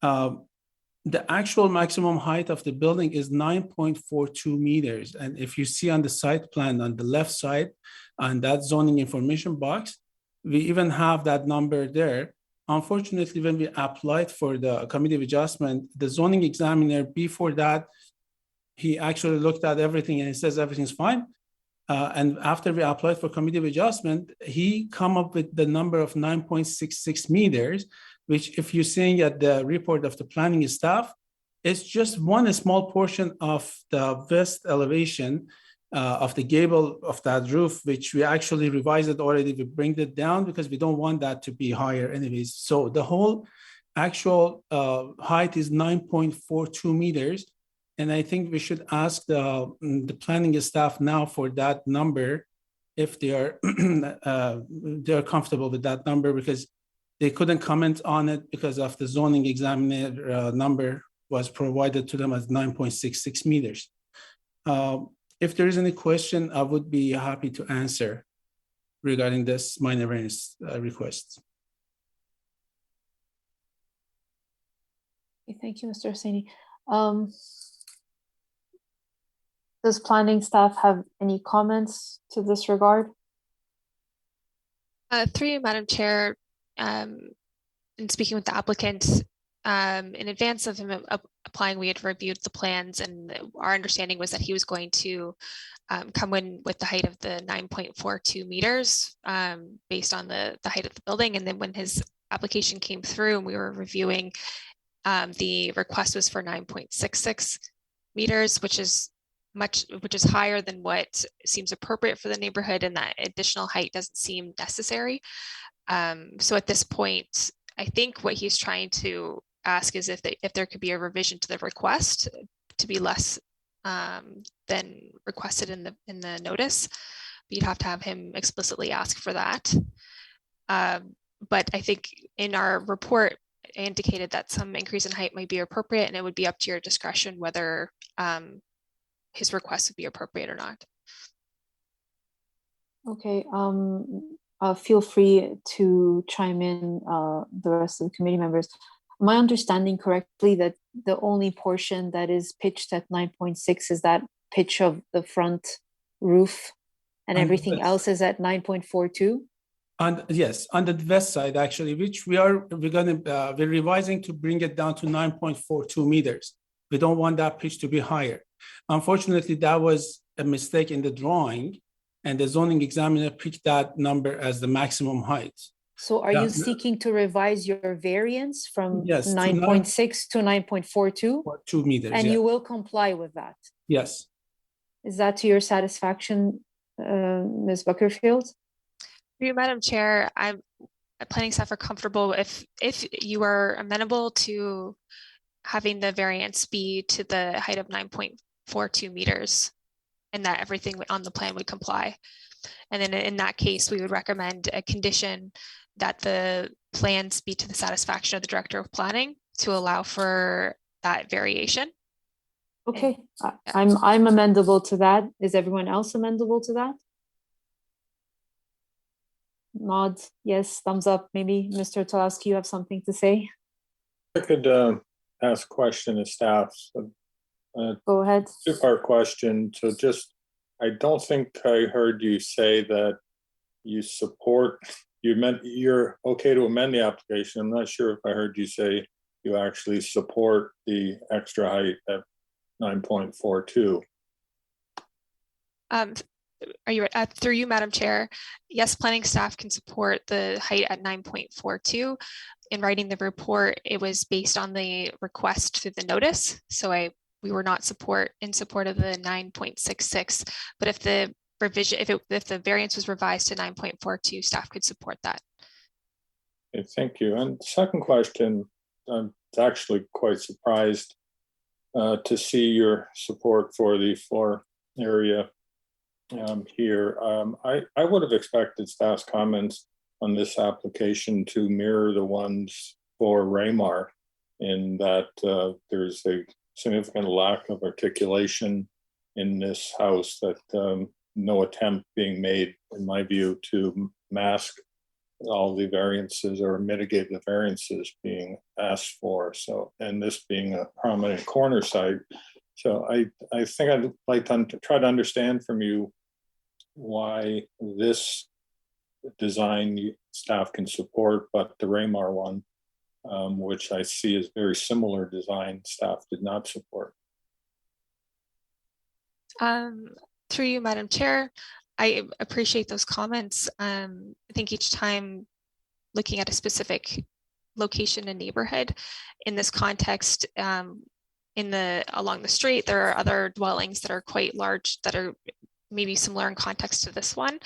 The actual maximum height of the building is 9.42 meters. And if you see on the site plan on the left side, on that zoning information box, we even have that number there. Unfortunately, when we applied for the committee of adjustment, the zoning examiner before that, he actually looked at everything and he says everything's fine. And after we applied for committee of adjustment, he come up with the number of 9.66 meters, which if you're seeing at the report of the planning staff, it's just one small portion of the west elevation of the gable of that roof, which we actually revised it already. We bring it down because we don't want that to be higher anyways. So the whole actual height is 9.42 meters. And I think we should ask the planning staff now for that number, if they are they're comfortable with that number, because they couldn't comment on it because of the zoning examiner number was provided to them as 9.66 meters. If there is any question, I would be happy to answer regarding this minor variance request. Okay, thank you, Mr. Hosseini. Does planning staff have any comments to this regard? Through you, Madam Chair, in speaking with the applicant, in advance of him applying, we had reviewed the plans, and our understanding was that he was going to come in with the height of the 9.42 meters based on the height of the building. And then when his application came through and we were reviewing, the request was for 9.66 meters, which is higher than what seems appropriate for the neighborhood, and that additional height doesn't seem necessary. So at this point, I think what he's trying to ask is if there could be a revision to the request to be less than requested in the notice. But you'd have to have him explicitly ask for that. But I think in our report, I indicated that some increase in height might be appropriate, and it would be up to your discretion whether his request would be appropriate or not. Okay, feel free to chime in, the rest of the committee members. Am I understanding correctly that the only portion that is pitched at 9.6 is that pitch of the front roof, and everything else is at 9.42? Yes, on the west side, actually, which we're revising to bring it down to 9.42 meters. We don't want that pitch to be higher. Unfortunately, that was a mistake in the drawing, and the zoning examiner picked that number as the maximum height. So are you seeking to revise your variance from Yes, 9.6 to 9.42? 2 meters, And yeah. you will comply with that? Yes. Is that to your satisfaction, Ms. Buckerfield? You, Madam Chair, planning staff are comfortable if you are amenable to having the variance be to the height of 9.42 meters and that everything on the plan would comply. And then in that case, we would recommend a condition that the plans be to the satisfaction of the Director of Planning to allow for that variation. Okay, I'm amendable to that. Is everyone else amendable to that? Nod, yes, thumbs up. Maybe Mr. Tolowski, you have something to say? I could ask a question of staff. So, go ahead. Two-part question. So just, I don't think I heard you say that you support, you're okay to amend the application. I'm not sure if I heard you say you actually support the extra height at 9.42. Are you through you, Madam Chair? Yes, planning staff can support the height at 9.42. In writing the report, it was based on the request through the notice. So we were not in support of the 9.66. But if the revision, if the variance was revised to 9.42, staff could support that. Okay, thank you. And second question, I'm actually quite surprised to see your support for the floor area here. I would have expected staff's comments on this application to mirror the ones for Raymar, in that there's a significant lack of articulation in this house, that no attempt being made, in my view, to mask all the variances or mitigate the variances being asked for. So, and this being a prominent corner site. So I think I'd like to try to understand from you why this design staff can support, but the Raymar one, which I see as very similar design, staff did not support. Through you, Madam Chair, I appreciate those comments. I think each time looking at a specific location and neighborhood in this context, along the street, there are other dwellings that are quite large that are maybe similar in context to this one.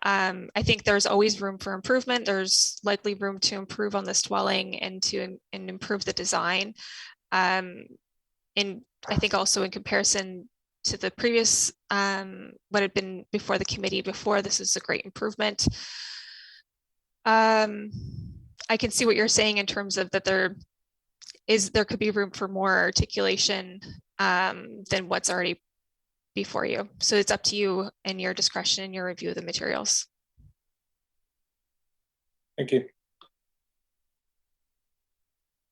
I think there's always room for improvement. There's likely room to improve on this dwelling and improve the design. And I think also in comparison to the previous, what had been before the committee before, this is a great improvement. I can see what you're saying in terms of that there could be room for more articulation than what's already before you. So it's up to you and your discretion and your review of the materials. Thank you.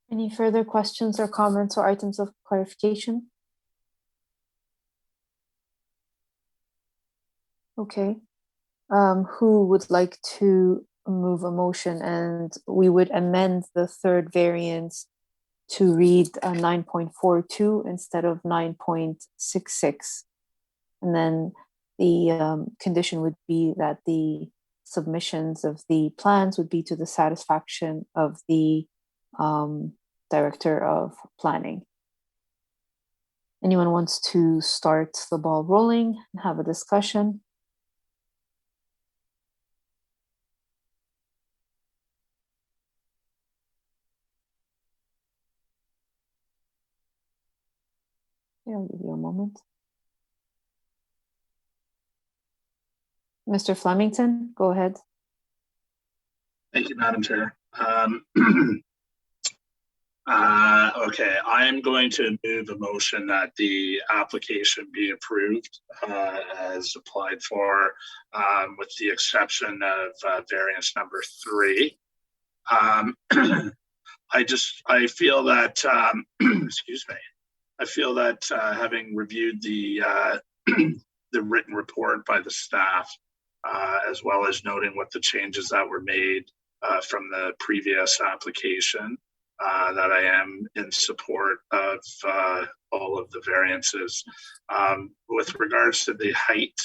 Any further questions or comments or items of clarification? Okay. Who would like to move a motion? And we would amend the third variance to read 9.42 instead of 9.66. And then the condition would be that the submissions of the plans would be to the satisfaction of the Director of Planning. Anyone wants to start the ball rolling and have a discussion? Yeah, I'll give you a moment. Mr. Flemington, go ahead. Thank you, Madam Chair. Okay, I am going to move a motion that the application be approved as applied for, with the exception of variance number 3. I feel that, excuse me, I feel that having reviewed the the written report by the staff, as well as noting what the changes that were made from the previous application, that I am in support of all of the variances. With regards to the height,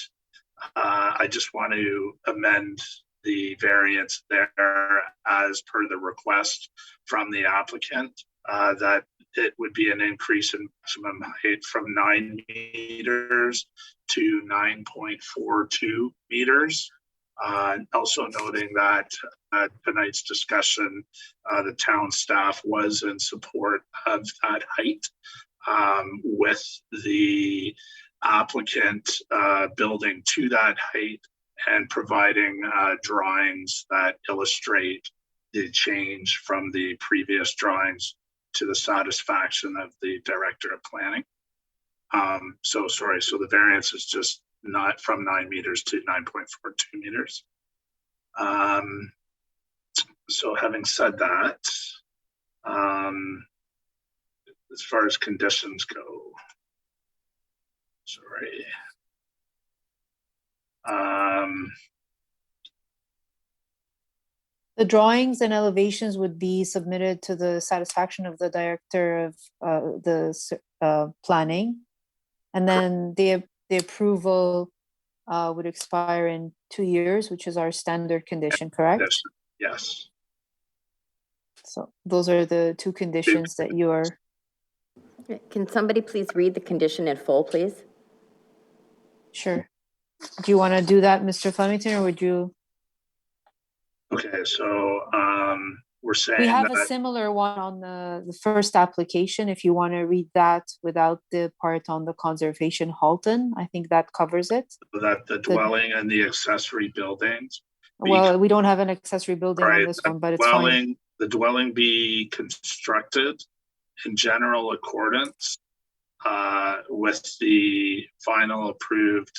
I just want to amend the variance there as per the request from the applicant, that it would be an increase in maximum height from 9 meters to 9.42 meters. Also noting that at tonight's discussion, the town staff was in support of that height, with the applicant building to that height and providing drawings that illustrate the change from the previous drawings to the satisfaction of the director of planning. So the variance is just not from 9 meters to 9.42 meters. So having said that, as far as conditions go, the drawings and elevations would be submitted to the satisfaction of the director of the planning, and then the approval would expire in 2 years, which is our standard condition, correct? Yes. So those are the two conditions that you are. Can somebody please read the condition in full, please? Sure. Do you want to do that, Mr. Flemington, or would you? Okay, so we're saying We have that a similar one on the first application. If you want to read that without the part on the conservation Halton, I think that covers it. That the dwelling and the accessory buildings. Well, we don't have an accessory building on this one, but it's fine. The dwelling be constructed in general accordance with the final approved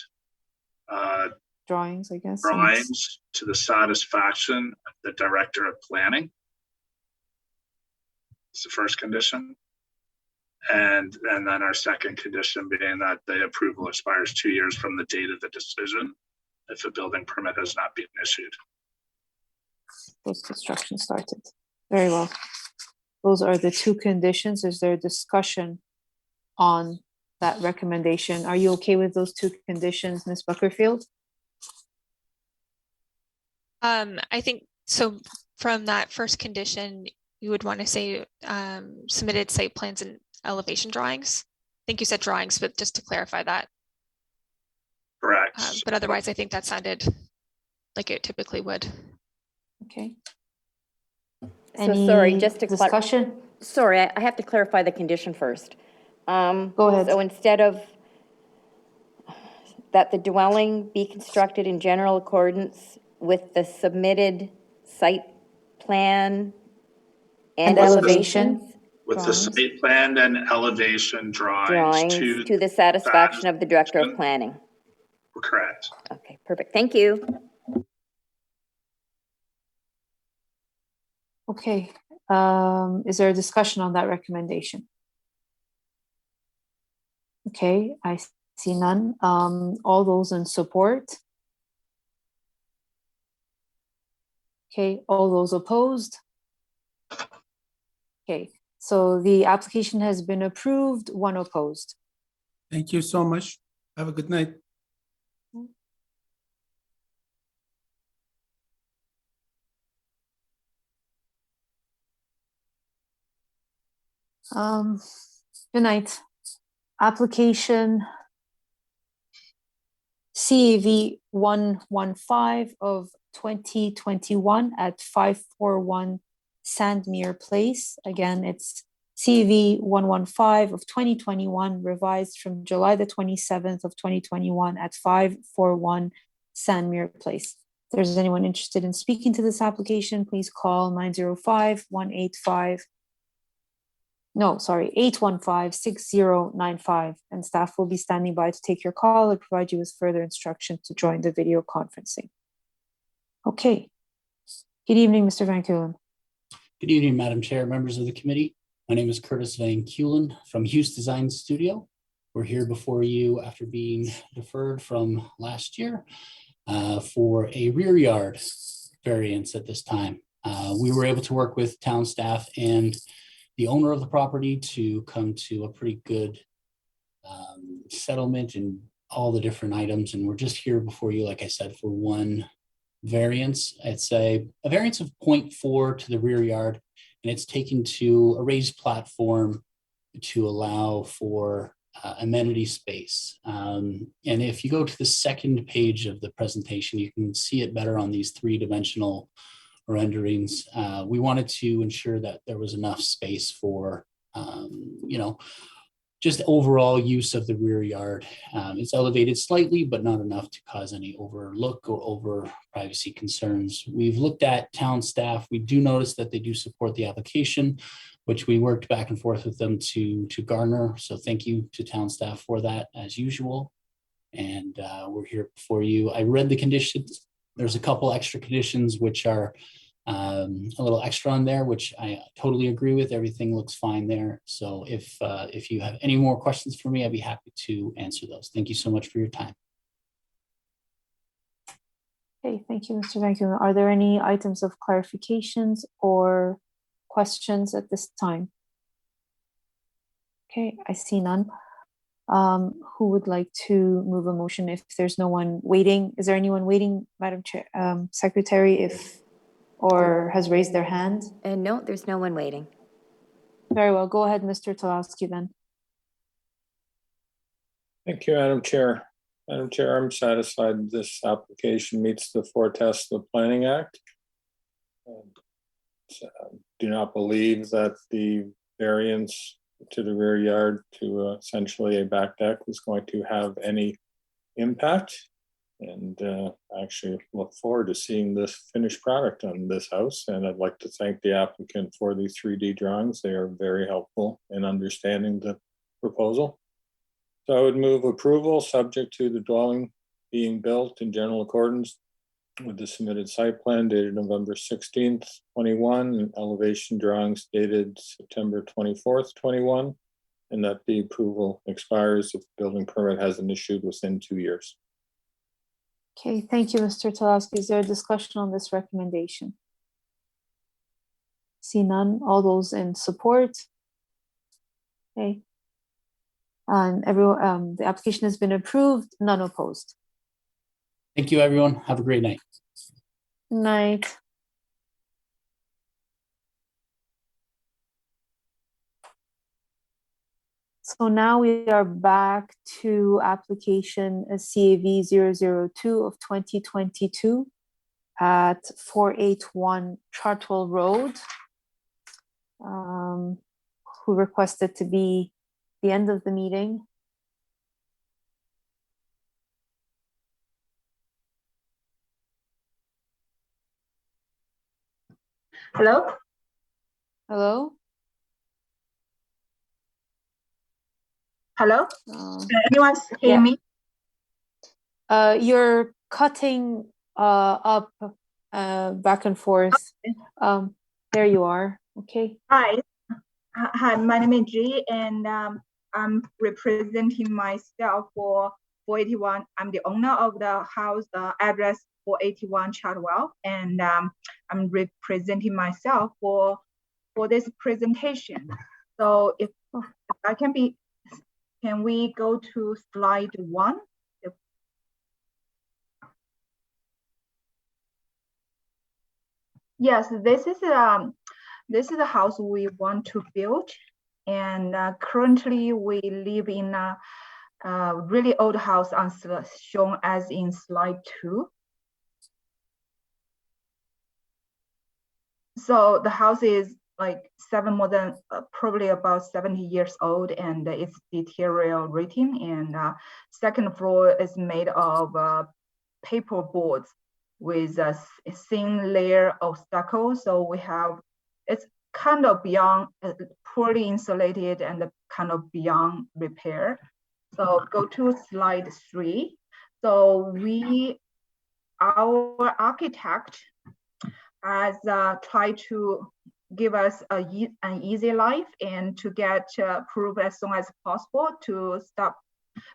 drawings, I guess. Drawings to the satisfaction of the director of planning. It's the first condition. And then our second condition being that the approval expires 2 years from the date of the decision if a building permit has not been issued. Post construction started. Very well. Those are the two conditions. Is there discussion on that recommendation? Are you okay with those two conditions, Ms. Buckerfield? I think so. From that first condition, you would want to say submitted site plans and elevation drawings. I think you said drawings, but just to clarify that. Correct. But otherwise, I think that sounded like it typically would. Okay. So sorry, just to discussion? Sorry, I have to clarify the condition first. Go ahead. So instead of that the dwelling be constructed in general accordance with the submitted site plan and elevations. With drawings. The site plan and elevation drawings to the satisfaction of the director of planning. Correct. Okay, perfect. Thank you. Okay. Is there a discussion on that recommendation? Okay, I see none. All those in support? Okay, all those opposed? Okay, so the application has been approved, one opposed. Thank you so much. Have a good night. Good night. Application CAV 115 of 2021 at 541 Sandmere Place. Again, it's CAV 115 of 2021, revised from July the 27th of 2021 at 541 Sandmere Place. If there's anyone interested in speaking to this application, please call 815-6095, and staff will be standing by to take your call and provide you with further instruction to join the video conferencing. Okay. Good evening, Mr. Van Keulen. Good evening, Madam Chair, members of the committee. My name is Curtis Van Keulen from Hughes Design Studio. We're here before you after being deferred from last year. for a rear yard variance at this time. We were able to work with town staff and the owner of the property to come to a pretty good settlement in all the different items. And we're just here before you, like I said, for one variance. It's a variance of 0.4 to the rear yard, and it's taken to a raised platform to allow for amenity space. And if you go to the second page of the presentation, you can see it better on these three-dimensional renderings. We wanted to ensure that there was enough space for, just overall use of the rear yard. It's elevated slightly, but not enough to cause any overlook or over privacy concerns. We've looked at town staff. We do notice that they do support the application, which we worked back and forth with them to garner. So thank you to town staff for that as usual. And we're here for you. I read the conditions. There's a couple extra conditions which are a little extra on there, which I totally agree with. Everything looks fine there. So if you have any more questions for me, I'd be happy to answer those. Thank you so much for your time. Okay, thank you, Mr. Van Kulen. Are there any items of clarifications or questions at this time? Okay, I see none. Who would like to move a motion if there's no one waiting? Is there anyone waiting, Madam Chair, Secretary, or has raised their hand? No, there's no one waiting. Very well. Go ahead, Mr. Tulowski, then. Thank you, Madam Chair. Madam Chair, I'm satisfied this application meets the four tests of the Planning Act. Do not believe that the variance to the rear yard to essentially a back deck is going to have any impact. And I actually look forward to seeing this finished product on this house. And I'd like to thank the applicant for these 3D drawings. They are very helpful in understanding the proposal. So I would move approval subject to the dwelling being built in general accordance with the submitted site plan dated November 16th, 21, and elevation drawings dated September 24th, 21, and that the approval expires if the building permit hasn't issued within 2 years. Okay, thank you, Mr. Tulowski. Is there a discussion on this recommendation? See none. All those in support? Okay. And everyone, the application has been approved. None opposed. Thank you, everyone. Have a great night. Good night. So now we are back to application CAV 002 of 2022 at 481 Chartwell Road, who requested to be the end of the meeting. Hello? Hello? Hello? Anyone hear me? You're cutting up back and forth. There you are. Okay. Hi. Hi, my name is G, and I'm representing myself for 481. I'm the owner of the house, address 481 Chartwell, and I'm representing myself for this presentation. So if I can we go to slide 1? Yes, this is a house we want to build, and currently we live in a really old house shown as in slide 2. So the house is like probably about 70 years old, and it's deteriorating. And second floor is made of paper boards with a thin layer of stucco. So it's kind of beyond poorly insulated and kind of beyond repair. So go to slide 3. So our architect has tried to give us an easy life and to get approved as soon as possible to stop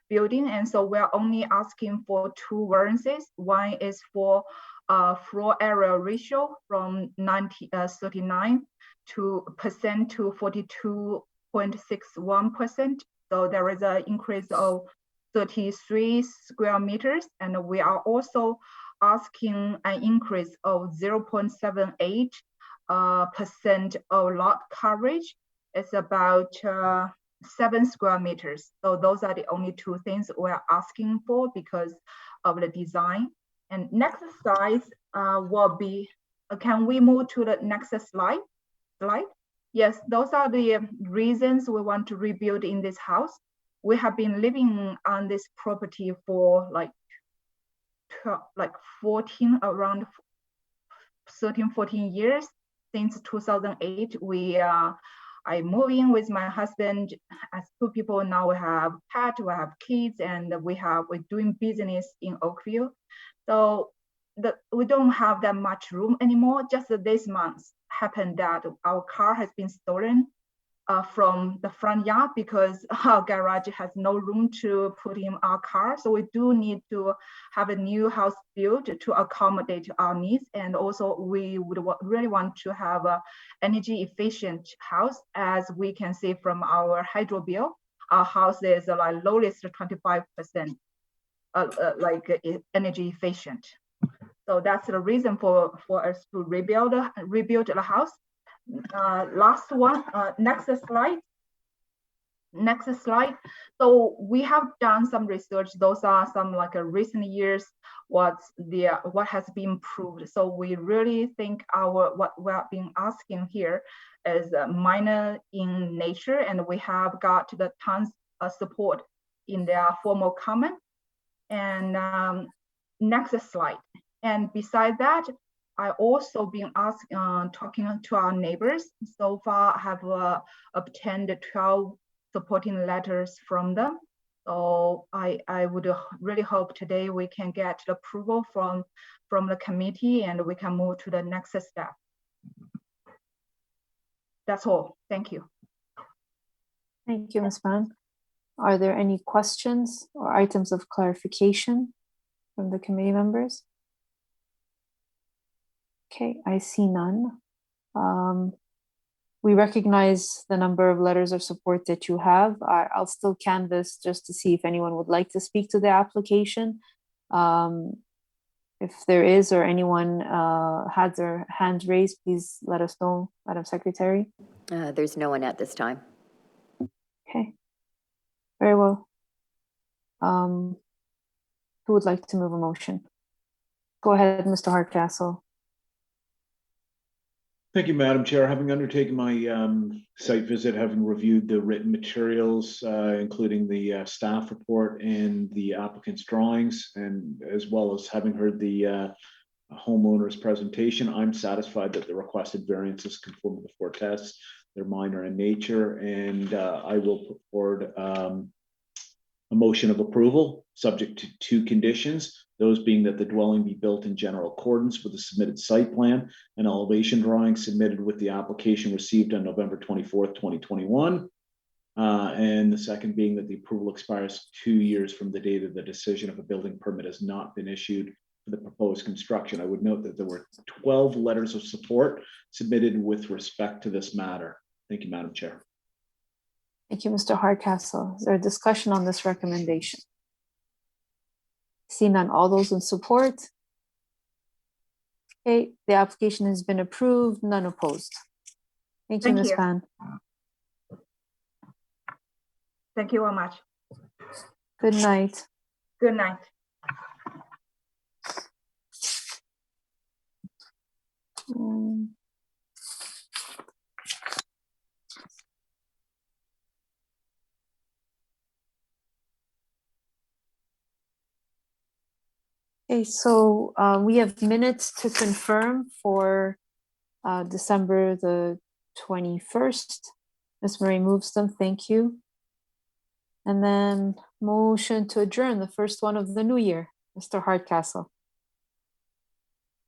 building. And so we're only asking for 2 variances. One is for floor area ratio from 39% to 42.61%. So there is an increase of 33 square meters. And we are also asking an increase of 0.78% of lot coverage. It's about 7 square meters. So those are the only 2 things we're asking for because of the design. And next slide will be, can we move to the next slide? Yes, those are the reasons we want to rebuild in this house. We have been living on this property for around 13, 14 years. Since 2008, I moved in with my husband as 2 people. Now we have pet, we have kids, and we're doing business in Oakville. So we don't have that much room anymore. Just this month happened that our car has been stolen from the front yard because our garage has no room to put in our car. So we do need to have a new house built to accommodate our needs. And also we would really want to have an energy efficient house. As we can see from our hydro bill, our house is like lowest 25% energy efficient. So that's the reason for us to rebuild the house. Last one, next slide. So we have done some research. Those are some recent years, what has been improved. So we really think what we're being asking here is minor in nature, and we have got the tons of support in their formal comment. And next slide. And beside that, I also been talking to our neighbors. So far, I have obtained 12 supporting letters from them. So I would really hope today we can get the approval from the committee and we can move to the next step. That's all. Thank you. Thank you, Ms. Pan. Are there any questions or items of clarification from the committee members? Okay, I see none. We recognize the number of letters of support that you have. I'll still canvass just to see if anyone would like to speak to the application. If there is or anyone had their hand raised, please let us know, Madam Secretary. There's no one at this time. Okay, very well. Who would like to move a motion? Go ahead, Mr. Hardcastle. Thank you, Madam Chair. Having undertaken my site visit, having reviewed the written materials, including the staff report and the applicant's drawings, and as well as having heard the homeowner's presentation, I'm satisfied that the requested variances conform to the 4 tests. They're minor in nature, and I will put forward a motion of approval subject to 2 conditions. Those being that the dwelling be built in general accordance with the submitted site plan and elevation drawing submitted with the application received on November 24th, 2021. And the second being that the approval expires 2 years from the date of the decision if a building permit has not been issued for the proposed construction. I would note that there were 12 letters of support submitted with respect to this matter. Thank you, Madam Chair. Thank you, Mr. Hardcastle. Is there a discussion on this recommendation? See none. All those in support? Okay, the application has been approved, none opposed. Thank you, Ms. Pan. Thank you very much. Good night. Good night. Okay, so we have minutes to confirm for December the 21st. Ms. Marie moves them, thank you. And then motion to adjourn, the first one of the new year, Mr. Hardcastle.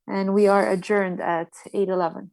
And we are adjourned at 8:11.